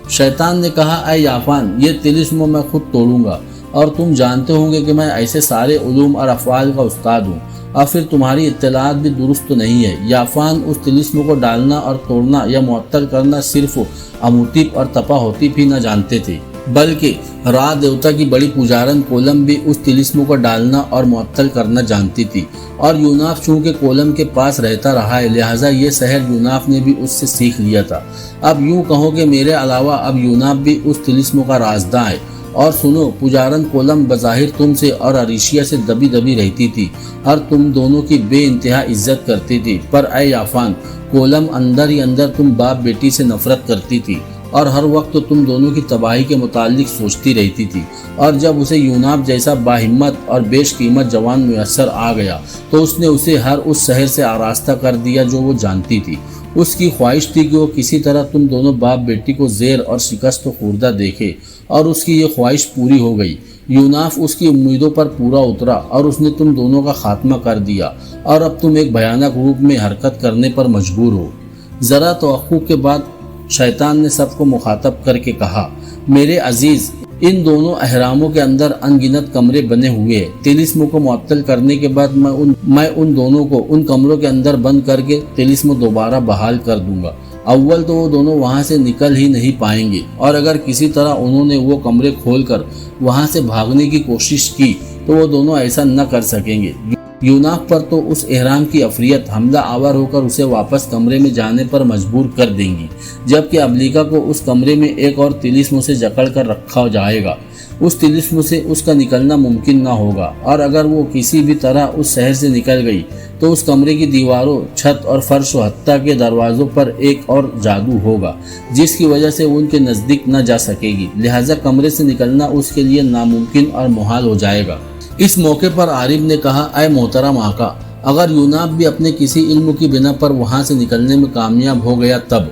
शैतान ने कहा, अय याफान, ये तिलिस्म मैं खुद तोड़ूंगा और तुम जानते होंगे कि मैं ऐसे सारे उलूम और अफ़आल का उस्ताद हूँ और फिर तुम्हारी इत्तलात भी दुरुस्त तो नहीं है। याफान, उस तिलिस्म को डालना और तोड़ना या मुअत्तल करना सिर्फ अमूतिप और तपाहोतिप ही न जानते थे, बल्कि रा देवता की बड़ी पुजारन कोलम भी उस तिलिस्म को डालना और मुअत्तल करना जानती थी। और यूनाफ चूँकि कोलम के पास रहता रहा है, लिहाजा ये शहर यूनाफ ने भी उससे सीख लिया था। अब यूँ कहो कि मेरे अलावा अब यूनाफ भी उस तिलिस्म का राजदा है। और सुनो, पुजारन कोलम बज़ाहिर तुमसे और अरीशिया से दबी दबी रहती थी और तुम दोनों की बेइंतहा इज्जत करती थी, पर अय याफान, कोलम अंदर ही अंदर तुम बाप बेटी से नफरत करती थी और हर वक्त तुम दोनों की तबाही के मुतालिक सोचती रहती थी। और जब उसे यूनाफ जैसा बाहिम्मत और बेशकीमत जवान मुयस्सर आ गया तो उसने उसे हर उस शहर से आरास्ता कर दिया जो वो जानती थी। उसकी ख्वाहिश थी कि वो किसी तरह तुम दोनों बाप बेटी को ज़ेर और शिकस्त खुर्दा देखे और उसकी ये ख्वाहिश पूरी हो गई। यूनाफ उसकी उम्मीदों पर पूरा उतरा और उसने तुम दोनों का खात्मा कर दिया और अब तुम एक भयानक रूप में हरकत करने पर मजबूर हो। ज़रा तवक्कुफ के बाद शैतान ने सबको मुखातब करके कहा, मेरे अजीज़, इन दोनों अहरामों के अंदर अनगिनत कमरे बने हुए हैं। तिलिस्म को मुअत्तल करने के बाद मैं उन दोनों को उन कमरों के अंदर बंद करके तिलिस्म दोबारा बहाल कर दूंगा। अव्वल तो वो दोनों वहाँ से निकल ही नहीं पाएंगे और अगर किसी तरह उन्होंने वो कमरे खोलकर वहाँ से भागने की कोशिश की तो वो दोनों ऐसा न कर सकेंगे। यूनाफ पर तो उस एहराम की अफरियत हमला आवर होकर उसे वापस कमरे में जाने पर मजबूर कर देंगी, जबकि अबलिका को उस कमरे में एक और तिलिस्म से जकड़ कर रखा जाएगा। उस तिलिस्म से उसका निकलना मुमकिन ना होगा, और अगर वो किसी भी तरह उस शहर से निकल गई तो उस कमरे की दीवारों, छत और फर्श व हत्ता के दरवाज़ों पर एक और जादू होगा जिसकी वजह से वो उनके नज़दीक न जा सकेगी। लिहाजा कमरे से निकलना उसके लिए नामुमकिन और मुहाल हो जाएगा। इस मौके पर आरिफ ने कहा, ऐ मोहतरम आका, अगर यूनाफ भी अपने किसी इल्म की बिना पर वहाँ से निकलने में कामयाब हो गया तब?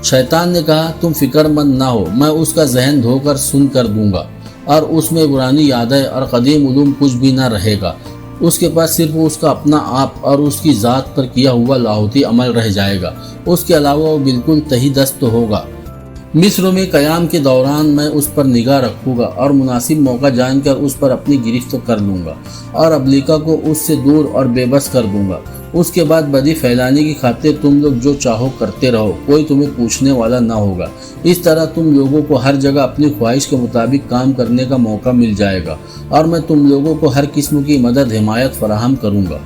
शैतान ने कहा, तुम फिक्रमंद ना हो, मैं उसका जहन धोकर सुन कर दूंगा और उसमें पुरानी यादें और कदीम उलूम कुछ भी ना रहेगा। उसके पास सिर्फ उसका अपना आप और उसकी ज़ात पर किया हुआ लाहौती अमल रह जाएगा। उसके अलावा वो बिल्कुल तही दस्त होगा। मिस्र में क़याम के दौरान मैं उस पर निगाह रखूँगा और मुनासिब मौका जानकर उस पर अपनी गिरफ्त कर लूँगा और अबलिका को उससे दूर और बेबस कर दूँगा। उसके बाद बदी फैलाने की खातिर तुम लोग जो चाहो करते रहो, कोई तुम्हें पूछने वाला ना होगा। इस तरह तुम लोगों को हर जगह अपनी ख्वाहिश के मुताबिक काम करने का मौका मिल जाएगा और मैं तुम लोगों को हर किस्म की मदद हिमायत फराहम करूँगा।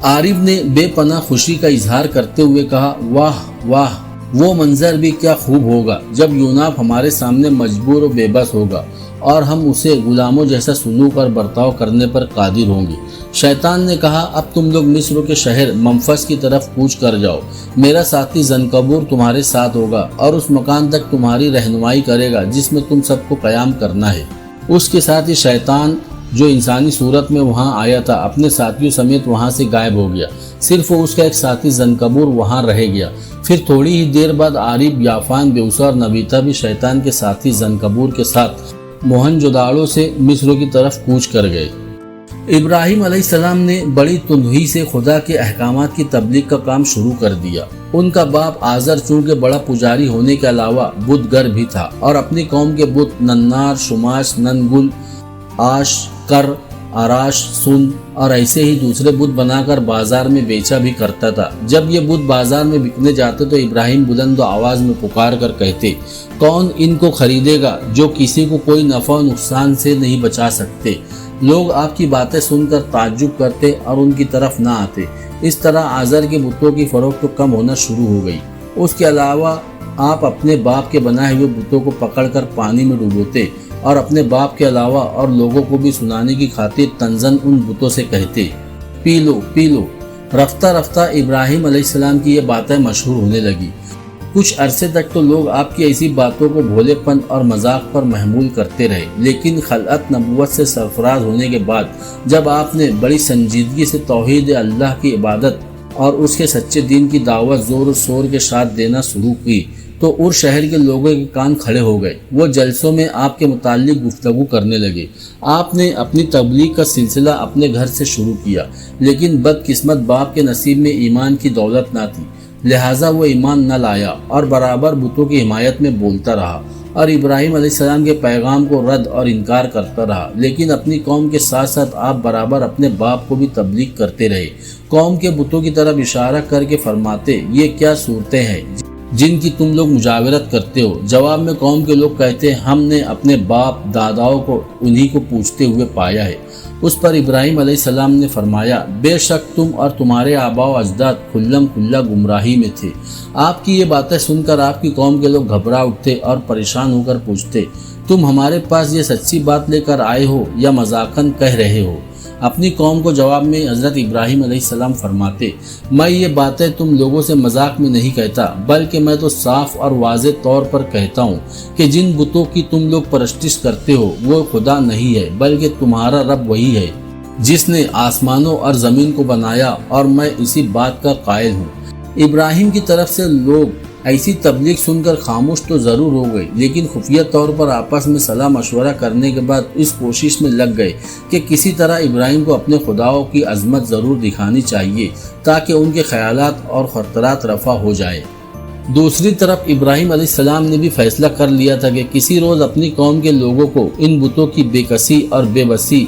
आरिफ ने बेपनाह खुशी का इजहार करते हुए कहा, वाह वाह, वो मंजर भी क्या खूब होगा जब यूनाफ हमारे सामने मजबूर और बेबस होगा और हम उसे गुलामों जैसा सलूक और बर्ताव करने पर कादिर होंगे। शैतान ने कहा, अब तुम लोग मिस्र के शहर मंफस की तरफ कूच कर जाओ। मेरा साथी ज़नकबूर तुम्हारे साथ होगा और उस मकान तक तुम्हारी रहनुमाई करेगा जिसमें तुम सबको क़याम करना है। उसके साथ ही शैतान जो इंसानी सूरत में वहाँ आया था अपने साथियों समेत वहाँ से गायब हो गया। सिर्फ उसका एक साथी ज़नकबूर वहाँ रह गया। फिर थोड़ी ही देर बाद आरिफ, याफान, बेउसा और नबीता भी शैतान के साथी ज़नकबूर के साथ मोहनजोदाड़ो से मिस्र की तरफ कूच कर गए। इब्राहिम अलैहिस्सलाम ने बड़ी तुंदही से खुदा के अहकामात की तबलीग का काम शुरू कर दिया। उनका बाप आज़र चूँकि बड़ा पुजारी होने के अलावा बुतगर भी था और अपनी कौम के बुत नन्नार, शुमाश, ननगुल, आश, कर, आराश, सुन और ऐसे ही दूसरे बुत बनाकर बाजार में बेचा भी करता था। जब ये बुत बाजार में बिकने जाते तो इब्राहिम बुलंद आवाज़ में पुकार कर कहते, कौन इनको खरीदेगा जो किसी को कोई नफ़ा और नुकसान से नहीं बचा सकते। लोग आपकी बातें सुनकर ताज्जुब करते और उनकी तरफ ना आते। इस तरह आज़र के बुतों की फ़रोख्त तो कम होना शुरू हो गई। उसके अलावा आप अपने बाप के बनाए हुए बुतों को पकड़कर पानी में डुबोते और अपने बाप के अलावा और लोगों को भी सुनाने की खातिर तंजन उन बुतों से कहते, पी लो पी लो। रफ्ता रफ्ता इब्राहिम अलैहिस्सलाम की ये बातें मशहूर होने लगी। कुछ अरसे तक तो लोग आपकी ऐसी बातों को भोलेपन और मजाक पर महमूल करते रहे, लेकिन खलअत नबुवत से सरफराज होने के बाद जब आपने बड़ी संजीदगी से तौहीद अल्लाह की इबादत और उसके सच्चे दीन की दावत ज़ोर और शोर के साथ देना शुरू की तो उर शहर के लोगों के कान खड़े हो गए। वो जलसों में आपके मुताल्लिक गुफ्तगू करने लगे। आपने अपनी तबलीग का सिलसिला अपने घर से शुरू किया, लेकिन बदकिस्मत बाप के नसीब में ईमान की दौलत ना थी, लिहाजा वो ईमान न लाया और बराबर बुतों की हिमायत में बोलता रहा और इब्राहिम अलैहिस्सलाम के पैगाम को रद्द और इनकार करता रहा। लेकिन अपनी कौम के साथ साथ आप बराबर अपने बाप को भी तबलीग करते रहे। कौम के बुतों की तरफ इशारा करके फरमाते, ये क्या सूरतें हैं जिनकी तुम लोग मुजावरत करते हो। जवाब में कौम के लोग कहते, हमने अपने बाप दादाओं को उन्हीं को पूछते हुए पाया है। उस पर इब्राहिम अलैहिस्सलाम ने फरमाया, बेशक तुम और तुम्हारे आबाओ अजदाद खुल्लम खुल्ला गुमराही में थे। आपकी ये बातें सुनकर आपकी कौम के लोग घबरा उठते और परेशान होकर पूछते, तुम हमारे पास ये सच्ची बात लेकर आए हो या मजाकन कह रहे हो। अपनी कौम को जवाब में हज़रत इब्राहिम अलैहिस्सलाम फरमाते, मैं ये बातें तुम लोगों से मजाक में नहीं कहता, बल्कि मैं तो साफ और वाज़े तौर पर कहता हूँ कि जिन बुतों की तुम लोग परस्तिश करते हो वो खुदा नहीं है, बल्कि तुम्हारा रब वही है जिसने आसमानों और ज़मीन को बनाया, और मैं इसी बात का कायल हूँ। इब्राहिम की तरफ से लोग ऐसी तबलीग सुनकर खामोश तो ज़रूर हो गए, लेकिन खुफिया तौर पर आपस में सलाह मशवरा करने के बाद इस कोशिश में लग गए कि किसी तरह इब्राहिम को अपने खुदाओं की अजमत ज़रूर दिखानी चाहिए ताकि उनके ख्यालात और खतरात रफ़ा हो जाए। दूसरी तरफ इब्राहिम अलैहिस्सलाम ने भी फैसला कर लिया था कि किसी रोज़ अपनी कौम के लोगों को इन बुतों की बेकसी और बेबसी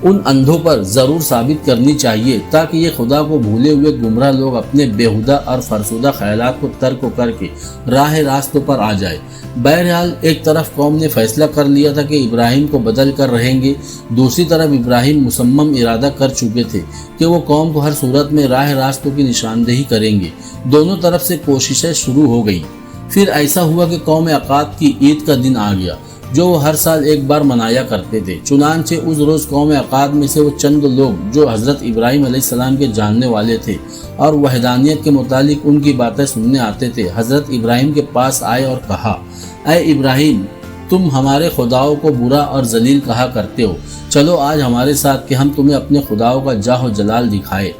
उन अंधों पर जरूर साबित करनी चाहिए ताकि ये खुदा को भूले हुए गुमराह लोग अपने बेहुदा और फरसुदा ख्यालात को तर्क करके राह रास्तों पर आ जाए। बहरहाल एक तरफ कौम ने फैसला कर लिया था कि इब्राहिम को बदल कर रहेंगे, दूसरी तरफ इब्राहिम मुसम्मम इरादा कर चुके थे कि वो कौम को हर सूरत में राह रास्तों की निशानदेही करेंगे। दोनों तरफ से कोशिशें शुरू हो गई। फिर ऐसा हुआ कि कौम अक़ाद की ईद का दिन आ गया जो वो हर साल एक बार मनाया करते थे। चुनांचे उस रोज़ कौम अक़ाद में से वो चंद लोग जो हज़रत इब्राहिम अलैहिस्सलाम के जानने वाले थे और वहदानियत के मुतालिक उनकी बातें सुनने आते थे, हज़रत इब्राहिम के पास आए और कहा, ऐ इब्राहिम, तुम हमारे खुदाओं को बुरा और जलील कहा करते हो, चलो आज हमारे साथ कि हम तुम्हें अपने खुदाओं का जाह जलाल दिखाए।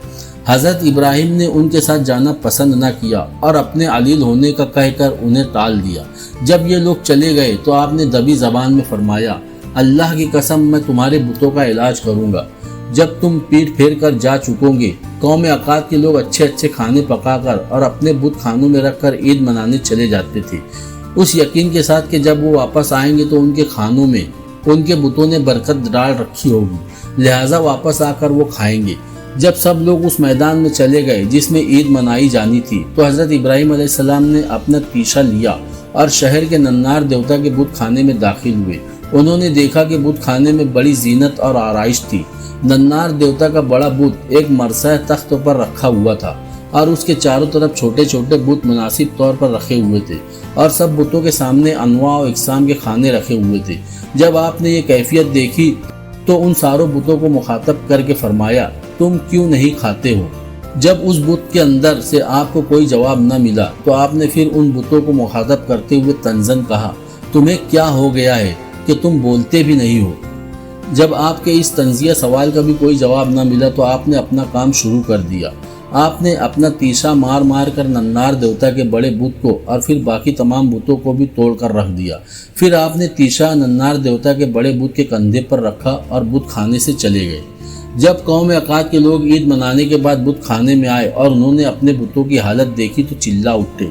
हज़रत इब्राहिम ने उनके साथ जाना पसंद न किया और अपने अलील होने का कहकर उन्हें टाल दिया। जब ये लोग चले गए तो आपने दबी ज़बान में फरमाया, अल्लाह की कसम मैं तुम्हारे बुतों का इलाज करूँगा। जब तुम पीठ फेर कर जा चुकोगे, कौम अक़ाद के लोग अच्छे अच्छे खाने पकाकर और अपने बुत खानों में रखकर ईद मनाने चले जाते थे, उस यकीन के साथ कि जब वो वापस आएंगे तो उनके खानों में उनके बुतों ने बरकत डाल रखी होगी, लिहाजा वापस आकर वो खाएंगे। जब सब लोग उस मैदान में चले गए जिसमें ईद मनाई जानी थी तो हज़रत इब्राहिम अलैहिस्सलाम ने अपना तीशा लिया और शहर के नन्नार देवता के बुत खाने में दाखिल हुए। उन्होंने देखा कि बुत खाने में बड़ी जीनत और आराइश थी। नन्नार देवता का बड़ा बुत एक मरसा तख्त पर रखा हुआ था और उसके चारों तरफ छोटे छोटे बुत मुनासिब तौर पर रखे हुए थे और सब बुतों के सामने अनवा और इकसाम के खाने रखे हुए थे। जब आपने ये कैफियत देखी तो उन सारों बुतों को मुखातब करके फरमाया, तुम क्यों नहीं खाते हो? जब उस बुत के अंदर से आपको कोई जवाब न मिला तो आपने फिर उन बुतों को मुखातब करते हुए तंजन कहा, तुम्हें क्या हो गया है कि तुम बोलते भी नहीं हो? जब आपके इस तंजिया सवाल का भी कोई जवाब न मिला तो आपने अपना काम शुरू कर दिया। आपने अपना तीशा मार मार कर नन्नार देवता के बड़े बुत को और फिर बाकी तमाम बुतों को भी तोड़ कर रख दिया। फिर आपने तीशा नन्नार देवता के बड़े बुत के कंधे पर रखा और बुत खाने से चले गए। जब कौम अक़ाद के लोग ईद मनाने के बाद बुत खाने में आए और उन्होंने अपने बुतों की हालत देखी तो चिल्ला उठे,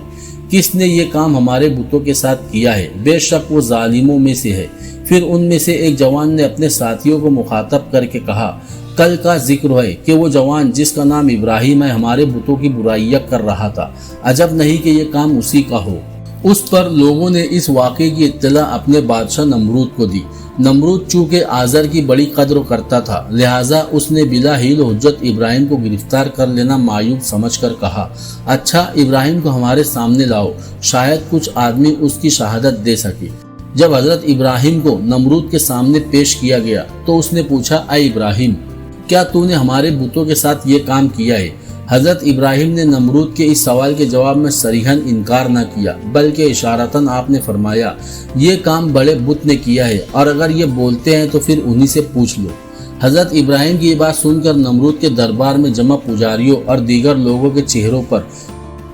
किसने ये काम हमारे बुतों के साथ किया है? बेशक वो जालिमों में से है। फिर उनमें से एक जवान ने अपने साथियों को मुखातब करके कहा, कल का जिक्र है कि वो जवान जिसका नाम इब्राहिम है हमारे बुतों की बुराइयां कर रहा था। अजब नहीं कि ये काम उसी का हो। उस पर लोगों ने इस वाक़े की इत्तला अपने बादशाह नमरूद को दी। नमरूद चूँकि आज़र की बड़ी कद्र करता था, लिहाजा उसने बिला हील हुज्जत इब्राहिम को गिरफ्तार कर लेना मायूब समझकर कहा, अच्छा इब्राहिम को हमारे सामने लाओ, शायद कुछ आदमी उसकी शहादत दे सके। जब हज़रत इब्राहिम को नमरूद के सामने पेश किया गया तो उसने पूछा, ऐ इब्राहिम, क्या तूने हमारे बुतों के साथ ये काम किया है? हज़रत इब्राहिम ने नमरूद के इस सवाल के जवाब में सरीहन इनकार न किया, बल्कि इशारतन आपने फरमाया, ये काम बड़े बुत ने किया है और अगर ये बोलते हैं तो फिर उन्हीं से पूछ लो। हज़रत इब्राहिम की ये बात सुनकर नमरूद के दरबार में जमा पुजारियों और दीगर लोगों के चेहरों पर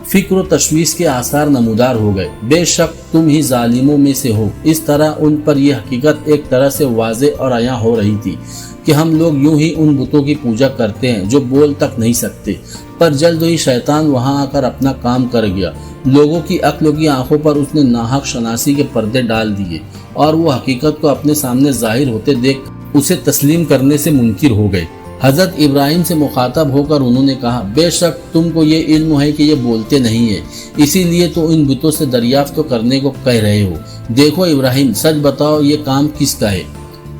फिक्र व तशवीश के आसार नमूदार हो गए। बेशक तुम ही जालिमों में से हो। इस तरह उन पर यह हकीकत एक तरह से वाज़े और आया हो रही थी कि हम लोग यूं ही उन बुतों की पूजा करते हैं जो बोल तक नहीं सकते। पर जल्द ही शैतान वहां आकर अपना काम कर गया। लोगों की अक्ल की आंखों पर उसने नाहक शनासी के पर्दे डाल दिए और वो हकीकत को अपने सामने जाहिर होते देख उसे तस्लीम करने से मुनकिर हो गए। हज़रत इब्राहिम से मुखातब होकर उन्होंने कहा, बेशक तुमको ये इल्म है कि ये बोलते नहीं है, इसीलिए तो इन बुतों से दरियाफ्त तो करने को कह रहे हो। देखो इब्राहिम, सच बताओ ये काम किसका है?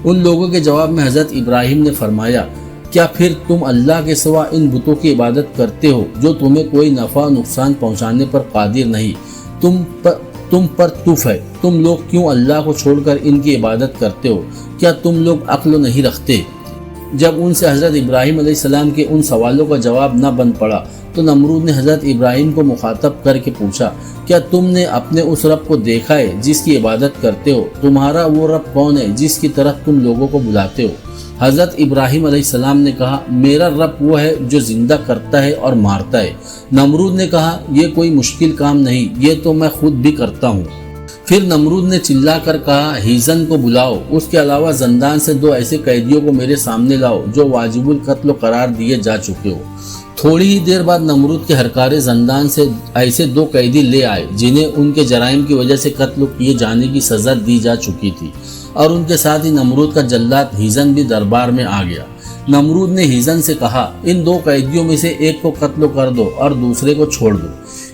उन लोगों के जवाब में हज़रत इब्राहिम ने फरमाया, क्या फिर तुम अल्लाह के सिवा इन बुतों की इबादत करते हो जो तुम्हें कोई नफ़ा नुकसान पहुँचाने पर कादिर नहीं? तुम पर तुफ है। तुम लोग क्यों अल्लाह को छोड़कर इनकी इबादत करते हो? क्या तुम लोग अक्ल नहीं रखते? जब उनसे हज़रत इब्राहिम अलैहिस्सलाम के उन सवालों का जवाब न बन पड़ा तो नमरूद ने हज़रत इब्राहिम को मुखातब करके पूछा, क्या तुमने अपने उस रब को देखा है जिसकी इबादत करते हो? तुम्हारा वो रब कौन है जिसकी तरफ तुम लोगों को बुलाते हो? हज़रत इब्राहिम अलैहिस्सलाम ने कहा, मेरा रब वो है जो जिंदा करता है और मारता है। नमरूद ने कहा, यह कोई मुश्किल काम नहीं, ये तो मैं खुद भी करता हूँ। फिर नमरूद ने चिल्लाकर कहा, हीज़न को बुलाओ, उसके अलावा जंदान से 2 ऐसे कैदियों को मेरे सामने लाओ जो वाजिबुल कत्ल करार दिए जा चुके हो। थोड़ी ही देर बाद नमरूद के हरकारे जंदान से ऐसे 2 कैदी ले आए जिन्हें उनके जराइम की वजह से कत्ल किए जाने की सजा दी जा चुकी थी। اور ان کے ساتھ ہی نمرود کا جلاد ہیزن بھی دربار میں آ گیا۔ نمرود نے ہیزن سے کہا، ان 2 قیدیوں میں سے ایک کو قتل کر دو اور دوسرے کو چھوڑ دو۔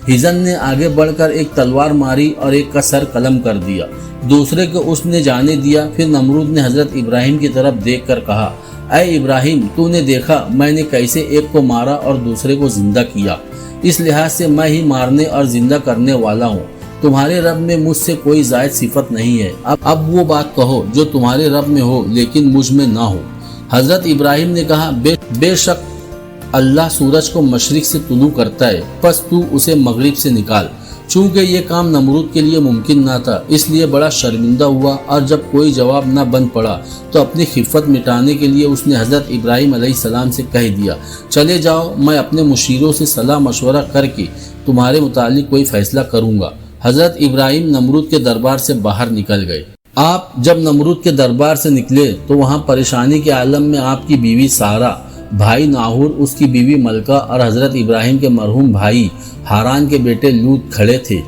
ہیزن نے آگے بڑھ کر ایک تلوار ماری اور ایک کا سر قلم کر دیا، دوسرے کو اس نے جانے دیا۔ پھر نمرود نے حضرت ابراہیم کی طرف دیکھ کر کہا، اے ابراہیم، تو نے دیکھا میں نے کیسے ایک کو مارا اور دوسرے کو زندہ کیا، اس لحاظ سے میں ہی مارنے اور زندہ کرنے والا ہوں۔ تمہارے رب میں مجھ سے کوئی زائد صفت نہیں ہے، اب وہ بات کہو جو تمہارے رب میں ہو لیکن مجھ میں نہ ہو۔ حضرت ابراہیم نے کہا، بے شک اللہ سورج کو مشرق سے طلوع کرتا ہے، پس تو اسے مغرب سے نکال۔ چونکہ یہ کام نمرود کے لیے ممکن نہ تھا، اس لیے بڑا شرمندہ ہوا، اور جب کوئی جواب نہ بن پڑا تو اپنی خفت مٹانے کے لیے اس نے حضرت ابراہیم علیہ السلام سے کہہ دیا، چلے جاؤ، میں اپنے مشیروں سے صلاح مشورہ کر کے تمہارے متعلق کوئی فیصلہ کروں گا۔ حضرت ابراہیم نمرود کے دربار سے باہر نکل گئے۔ آپ جب نمرود کے دربار سے نکلے تو وہاں پریشانی کے عالم میں آپ کی بیوی سارہ، بھائی ناہور، اس کی بیوی ملکہ اور حضرت ابراہیم کے مرحوم بھائی ہاران کے بیٹے لوط کھڑے تھے۔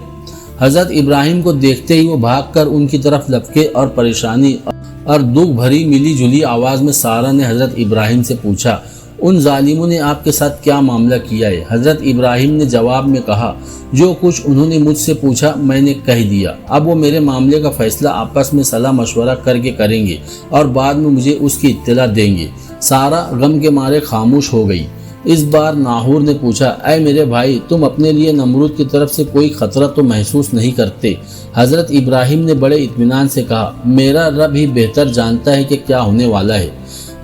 حضرت ابراہیم کو دیکھتے ہی وہ بھاگ کر ان کی طرف لپکے اور پریشانی اور دکھ بھری ملی جلی آواز میں سارہ نے حضرت ابراہیم سے پوچھا، ان ظالموں نے آپ کے ساتھ کیا معاملہ کیا ہے؟ حضرت ابراہیم نے جواب میں کہا، جو کچھ انہوں نے مجھ سے پوچھا میں نے کہہ دیا، اب وہ میرے معاملے کا فیصلہ آپس میں صلاح مشورہ کر کے کریں گے اور بعد میں مجھے اس کی اطلاع دیں گے۔ سارہ غم کے مارے خاموش ہو گئی۔ اس بار ناہور نے پوچھا، اے میرے بھائی، تم اپنے لیے نمرود کی طرف سے کوئی خطرہ تو محسوس نہیں کرتے؟ حضرت ابراہیم نے بڑے اطمینان سے کہا، میرا رب ہی بہتر جانتا ہے کہ کیا ہونے والا ہے۔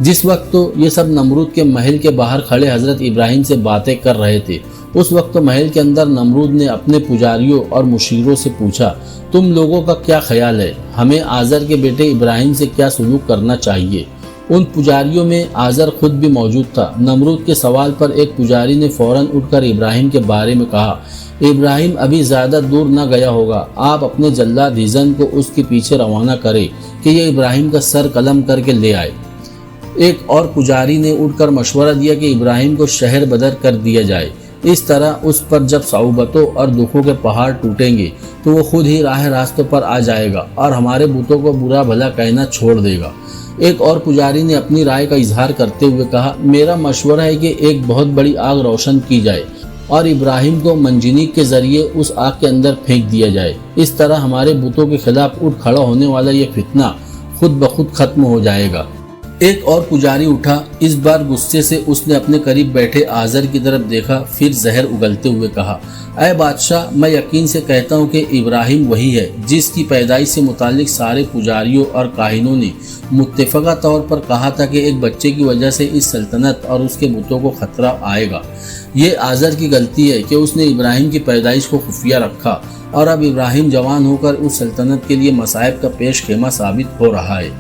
جس وقت تو یہ سب نمرود کے محل کے باہر کھڑے حضرت ابراہیم سے باتیں کر رہے تھے، اس وقت تو محل کے اندر نمرود نے اپنے پجاریوں اور مشیروں سے پوچھا، تم لوگوں کا کیا خیال ہے؟ ہمیں آزر کے بیٹے ابراہیم سے کیا سلوک کرنا چاہیے؟ ان پجاریوں میں آزر خود بھی موجود تھا۔ نمرود کے سوال پر ایک پجاری نے فوراً اٹھ کر ابراہیم کے بارے میں کہا، ابراہیم ابھی زیادہ دور نہ گیا ہوگا، آپ اپنے جلاد ہیزن کو اس کے پیچھے روانہ کرے کہ یہ ابراہیم کا سر قلم کر کے لے آئے۔ ایک اور پجاری نے اٹھ کر مشورہ دیا کہ ابراہیم کو شہر بدر کر دیا جائے، اس طرح اس پر جب صعوبتوں اور دکھوں کے پہاڑ ٹوٹیں گے تو وہ خود ہی راہ راستوں پر آ جائے گا اور ہمارے بتوں کو برا بھلا کہنا چھوڑ دے گا۔ ایک اور پجاری نے اپنی رائے کا اظہار کرتے ہوئے کہا، میرا مشورہ ہے کہ ایک بہت بڑی آگ روشن کی جائے اور ابراہیم کو منجنیق کے ذریعے اس آگ کے اندر پھینک دیا جائے، اس طرح ہمارے بتوں کے خلاف اٹھ کھڑا ہونے والا یہ فتنہ خود بخود ختم ہو جائے گا۔ ایک اور پجاری اٹھا، اس بار غصے سے اس نے اپنے قریب بیٹھے آزر کی طرف دیکھا، پھر زہر اگلتے ہوئے کہا، اے بادشاہ، میں یقین سے کہتا ہوں کہ ابراہیم وہی ہے جس کی پیدائش سے متعلق سارے پجاریوں اور کاہنوں نے متفقہ طور پر کہا تھا کہ ایک بچے کی وجہ سے اس سلطنت اور اس کے بتوں کو خطرہ آئے گا۔ یہ آزر کی غلطی ہے کہ اس نے ابراہیم کی پیدائش کو خفیہ رکھا اور اب ابراہیم جوان ہو کر اس سلطنت کے لیے مصائب کا پیش خیمہ ثابت ہو رہا ہے۔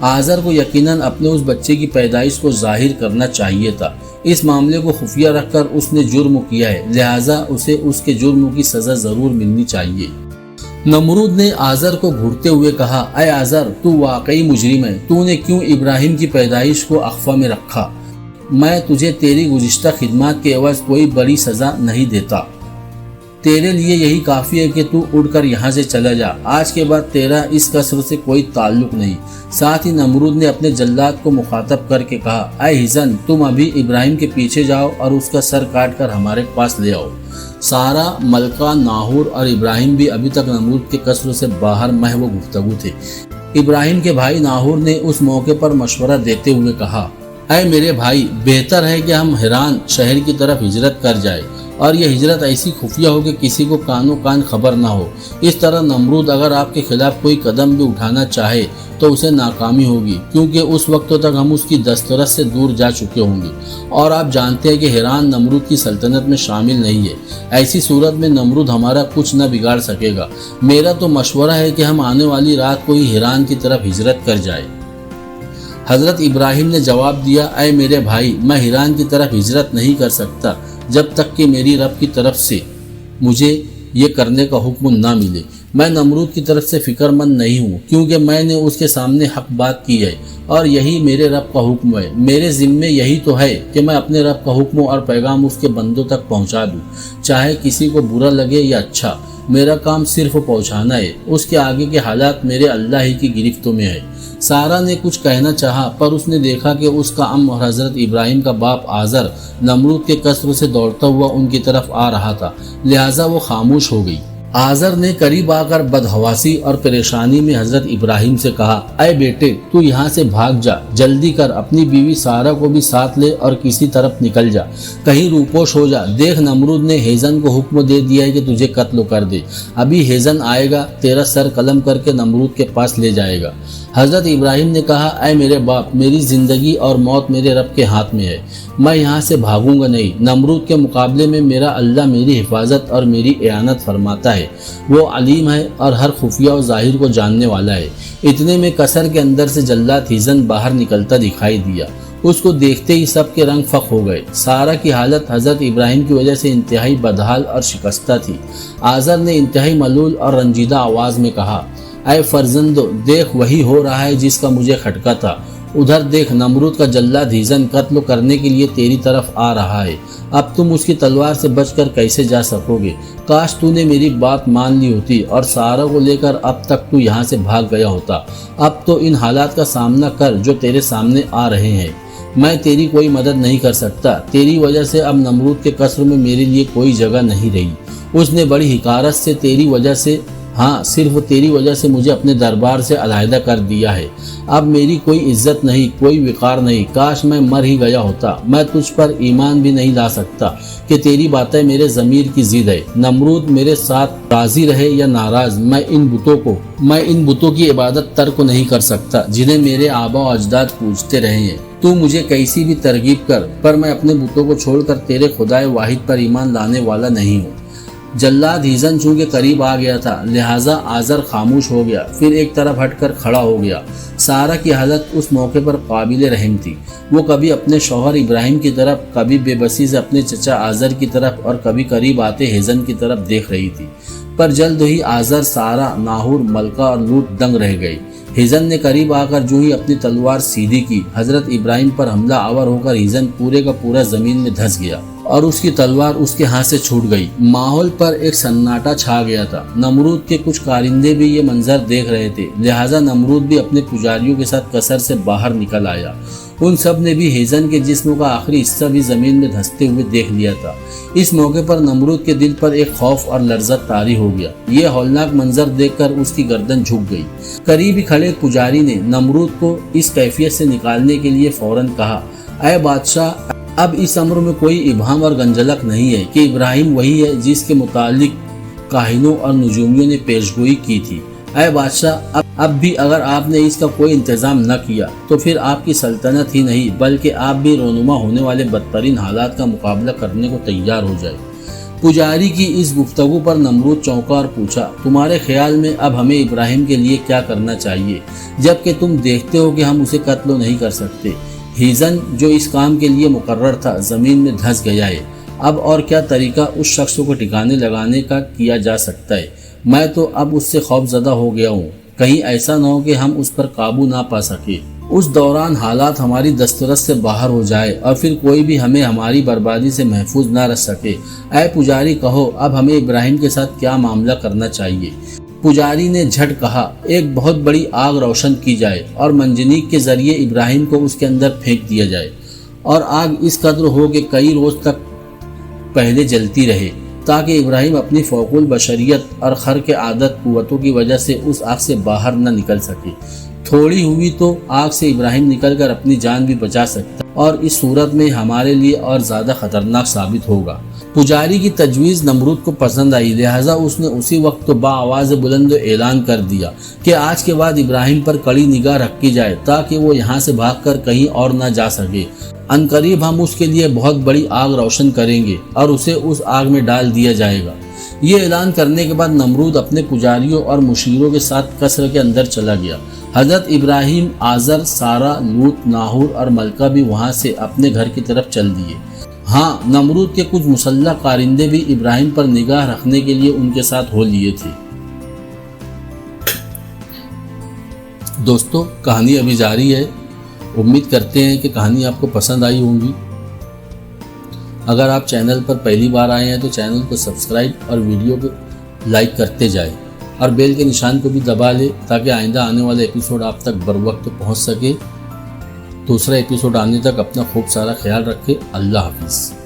آزر کو یقیناً اپنے اس بچے کی پیدائش کو ظاہر کرنا چاہیے تھا۔ اس معاملے کو خفیہ رکھ کر اس نے جرم کیا ہے، لہٰذا اسے اس کے جرم کی سزا ضرور ملنی چاہیے۔ نمرود نے آزر کو گھورتے ہوئے کہا، اے آزر، تو واقعی مجرم ہے، تو نے کیوں ابراہیم کی پیدائش کو اخفا میں رکھا؟ میں تجھے تیری گزشتہ خدمات کے عوض کوئی بڑی سزا نہیں دیتا، تیرے لیے یہی کافی ہے کہ تو اڑ کر یہاں سے چلا جا، آج کے بعد تیرا اس قصر سے کوئی تعلق نہیں۔ ساتھ ہی نمرود نے اپنے جلاد کو مخاطب کر کے کہا، اے ہیزن، تم ابھی ابراہیم کے پیچھے جاؤ اور اس کا سر کاٹ کر ہمارے پاس لے آؤ۔ سارہ، ملکہ، ناہور اور ابراہیم بھی ابھی تک نمرود کے قصر سے باہر محو گفتگو تھے۔ ابراہیم کے بھائی ناہور نے اس موقع پر مشورہ دیتے ہوئے کہا، اے میرے بھائی، بہتر ہے کہ ہم حران شہر کی طرف ہجرت کر جائیں اور یہ ہجرت ایسی خفیہ ہو کہ کسی کو کانوں کان خبر نہ ہو۔ اس طرح نمرود اگر آپ کے خلاف کوئی قدم بھی اٹھانا چاہے تو اسے ناکامی ہوگی، کیونکہ اس وقت تک ہم اس کی دسترس سے دور جا چکے ہوں گے، اور آپ جانتے ہیں کہ حران نمرود کی سلطنت میں شامل نہیں ہے۔ ایسی صورت میں نمرود ہمارا کچھ نہ بگاڑ سکے گا۔ میرا تو مشورہ ہے کہ ہم آنے والی رات کو ہی حران کی طرف ہجرت کر جائیں۔ حضرت ابراہیم نے جواب دیا، اے میرے بھائی، میں حران کی طرف ہجرت نہیں کر سکتا جب تک کہ میری رب کی طرف سے مجھے یہ کرنے کا حکم نہ ملے۔ میں نمرود کی طرف سے فکر مند نہیں ہوں، کیونکہ میں نے اس کے سامنے حق بات کی ہے اور یہی میرے رب کا حکم ہے۔ میرے ذمے یہی تو ہے کہ میں اپنے رب کا حکم اور پیغام اس کے بندوں تک پہنچا دوں، چاہے کسی کو برا لگے یا اچھا۔ میرا کام صرف پہنچانا ہے، اس کے آگے کے حالات میرے اللہ ہی کی گرفتوں میں ہے۔ سارا نے کچھ کہنا چاہا، پر اس نے دیکھا کہ اس کا ام اور حضرت ابراہیم کا باپ آزر نمرود کے قصر سے دوڑتا ہوا ان کی طرف آ رہا تھا، لہٰذا وہ خاموش ہو گئی۔ آزر نے قریب آ کر بدحواسی اور پریشانی میں حضرت ابراہیم سے کہا، اے بیٹے، تو یہاں سے بھاگ جا، جلدی کر، اپنی بیوی سارا کو بھی ساتھ لے اور کسی طرف نکل جا، کہیں روپوش ہو جا۔ دیکھ، نمرود نے ہیزن کو حکم دے دیا ہے کہ تجھے قتل کر دے۔ ابھی ہیزن آئے گا، تیرا سر قلم کر کے نمرود کے پاس لے جائے گا۔ حضرت ابراہیم نے کہا، اے میرے باپ، میری زندگی اور موت میرے رب کے ہاتھ میں ہے، میں یہاں سے بھاگوں گا نہیں۔ نمرود کے مقابلے میں میرا اللہ میری حفاظت اور میری اعانت فرماتا ہے، وہ علیم ہے اور ہر خفیہ و ظاہر کو جاننے والا ہے۔ اتنے میں قصر کے اندر سے جلاد ہیزن باہر نکلتا دکھائی دیا۔ اس کو دیکھتے ہی سب کے رنگ فق ہو گئے۔ سارا کی حالت حضرت ابراہیم کی وجہ سے انتہائی بدحال اور شکستہ تھی۔ آزر نے انتہائی ملول اور رنجیدہ آواز میں کہا، اے فرزندو، دیکھ، وہی ہو رہا ہے جس کا مجھے کھٹکا تھا۔ ادھر دیکھ، نمرود کا جلاد ہیزن قتل کرنے کے لیے تیری طرف آ رہا ہے۔ اب تم اس کی تلوار سے بچ کر کیسے جا سکو گے؟ کاش تو نے میری بات مان لی ہوتی اور سارا کو لے کر اب تک تو یہاں سے بھاگ گیا ہوتا۔ اب تو ان حالات کا سامنا کر جو تیرے سامنے آ رہے ہیں۔ میں تیری کوئی مدد نہیں کر سکتا، تیری وجہ سے اب نمرود کے قصر میں میرے لیے کوئی جگہ نہیں رہی۔ اس نے بڑی حقارت سے تیری وجہ سے، ہاں صرف تیری وجہ سے مجھے اپنے دربار سے علیحدہ کر دیا ہے۔ اب میری کوئی عزت نہیں، کوئی وقار نہیں۔ کاش میں مر ہی گیا ہوتا۔ میں تجھ پر ایمان بھی نہیں لا سکتا کہ تیری باتیں میرے ضمیر کی ضد ہے۔ نمرود میرے ساتھ راضی رہے یا ناراض، میں ان بتوں کی عبادت ترک نہیں کر سکتا جنہیں میرے آبا و اجداد پوجتے رہے ہیں۔ تو مجھے کیسی بھی ترغیب کر، پر میں اپنے بتوں کو چھوڑ کر تیرے خدائے واحد پر ایمان لانے والا نہیں ہوں۔ جلاد ہیزن چونکہ قریب آ گیا تھا، لہٰذا آزر خاموش ہو گیا، پھر ایک طرف ہٹ کر کھڑا ہو گیا۔ سارا کی حالت اس موقع پر قابل رحم تھی۔ وہ کبھی اپنے شوہر ابراہیم کی طرف، کبھی بے بسی سے اپنے چچا آزر کی طرف اور کبھی قریب آتے ہیزن کی طرف دیکھ رہی تھی۔ پر جلد ہی آزر، سارا، ناہور، ملکہ اور لوط دنگ رہ گئی۔ ہیزن نے قریب آ کر جو ہی اپنی تلوار سیدھی کی، حضرت ابراہیم پر حملہ آور ہو کر ہیزن پورے کا پورا زمین میں دھس گیا اور اس کی تلوار اس کے ہاتھ سے چھوٹ گئی۔ ماحول پر ایک سناٹا چھا گیا تھا۔ نمرود کے کچھ کارندے بھی یہ منظر دیکھ رہے تھے، لہٰذا نمرود بھی اپنے پجاریوں کے ساتھ قصر سے باہر نکل آیا۔ ان سب نے بھی ہیزن کے جسم کا آخری حصہ بھی زمین میں دھستے ہوئے دیکھ لیا تھا۔ اس موقع پر نمرود کے دل پر ایک خوف اور لرزت طاری ہو گیا۔ یہ ہولناک منظر دیکھ کر اس کی گردن جھک گئی۔ قریب ہی کھڑے پجاری نے نمرود کو اس کیفیت سے نکالنے کے لیے فوراً کہا، اے بادشاہ، اب اس امر میں کوئی ابہام اور گنجلک نہیں ہے کہ ابراہیم وہی ہے جس کے متعلق کاہنوں اور نجومیوں نے پیشگوئی کی تھی۔ اے بادشاہ، اب بھی اگر آپ نے اس کا کوئی انتظام نہ کیا تو پھر آپ کی سلطنت ہی نہیں بلکہ آپ بھی رونما ہونے والے بدترین حالات کا مقابلہ کرنے کو تیار ہو جائے۔ پجاری کی اس گفتگو پر نمرود چونکا اور پوچھا، تمہارے خیال میں اب ہمیں ابراہیم کے لیے کیا کرنا چاہیے، جبکہ تم دیکھتے ہو کہ ہم اسے قتل نہیں کر سکتے؟ ہیزن جو اس کام کے لیے مقرر تھا زمین میں دھس گیا ہے۔ اب اور کیا طریقہ اس شخص کو ٹھکانے لگانے کا کیا جا سکتا ہے؟ میں تو اب اس سے خوف زدہ ہو گیا ہوں، کہیں ایسا نہ ہو کہ ہم اس پر قابو نہ پا سکے، اس دوران حالات ہماری دسترس سے باہر ہو جائے اور پھر کوئی بھی ہمیں ہماری بربادی سے محفوظ نہ رکھ سکے۔ اے پجاری، کہو اب ہمیں ابراہیم کے ساتھ کیا معاملہ کرنا چاہیے؟ پجاری نے جھٹ کہا، ایک بہت بڑی آگ روشن کی جائے اور منجنیق کے ذریعے ابراہیم کو اس کے اندر پھینک دیا جائے، اور آگ اس قدر ہو کہ کئی روز تک پہلے جلتی رہے، تاکہ ابراہیم اپنی فوق البشریت اور خرق عادت قوتوں کی وجہ سے اس آگ سے باہر نہ نکل سکے۔ تھوڑی ہوئی تو آگ سے ابراہیم نکل کر اپنی جان بھی بچا سکتا، اور اس صورت میں ہمارے لیے اور زیادہ خطرناک ثابت ہوگا۔ پجاری کی تجویز نمرود کو پسند آئی، لہٰذا اس نے اسی وقت تو بآواز بلند اعلان کر دیا کہ آج کے بعد ابراہیم پر کڑی نگاہ رکھی جائے تاکہ وہ یہاں سے بھاگ کر کہیں اور نہ جا سکے۔ عنقریب ہم اس کے لیے بہت بڑی آگ روشن کریں گے اور اسے اس آگ میں ڈال دیا جائے گا۔ یہ اعلان کرنے کے بعد نمرود اپنے پجاریوں اور مشیروں کے ساتھ قصر کے اندر چلا گیا۔ حضرت ابراہیم، آزر، سارا، لوط، ناہور اور ملکہ بھی وہاں سے اپنے گھر کی طرف چل دیے۔ ہاں، نمرود کے کچھ مسلح کارندے بھی ابراہیم پر نگاہ رکھنے کے لیے ان کے ساتھ ہو لیے تھے۔ دوستو، کہانی ابھی جاری ہے۔ امید کرتے ہیں کہ کہانی آپ کو پسند آئی ہوگی۔ اگر آپ چینل پر پہلی بار آئے ہیں تو چینل کو سبسکرائب اور ویڈیو کو لائک کرتے جائیں اور بیل کے نشان کو بھی دبا لیں تاکہ آئندہ آنے والے ایپیسوڈ آپ تک بروقت پہنچ سکے۔ دوسرا ایپیسوڈ آنے تک اپنا خوب سارا خیال رکھیں۔ اللہ حافظ۔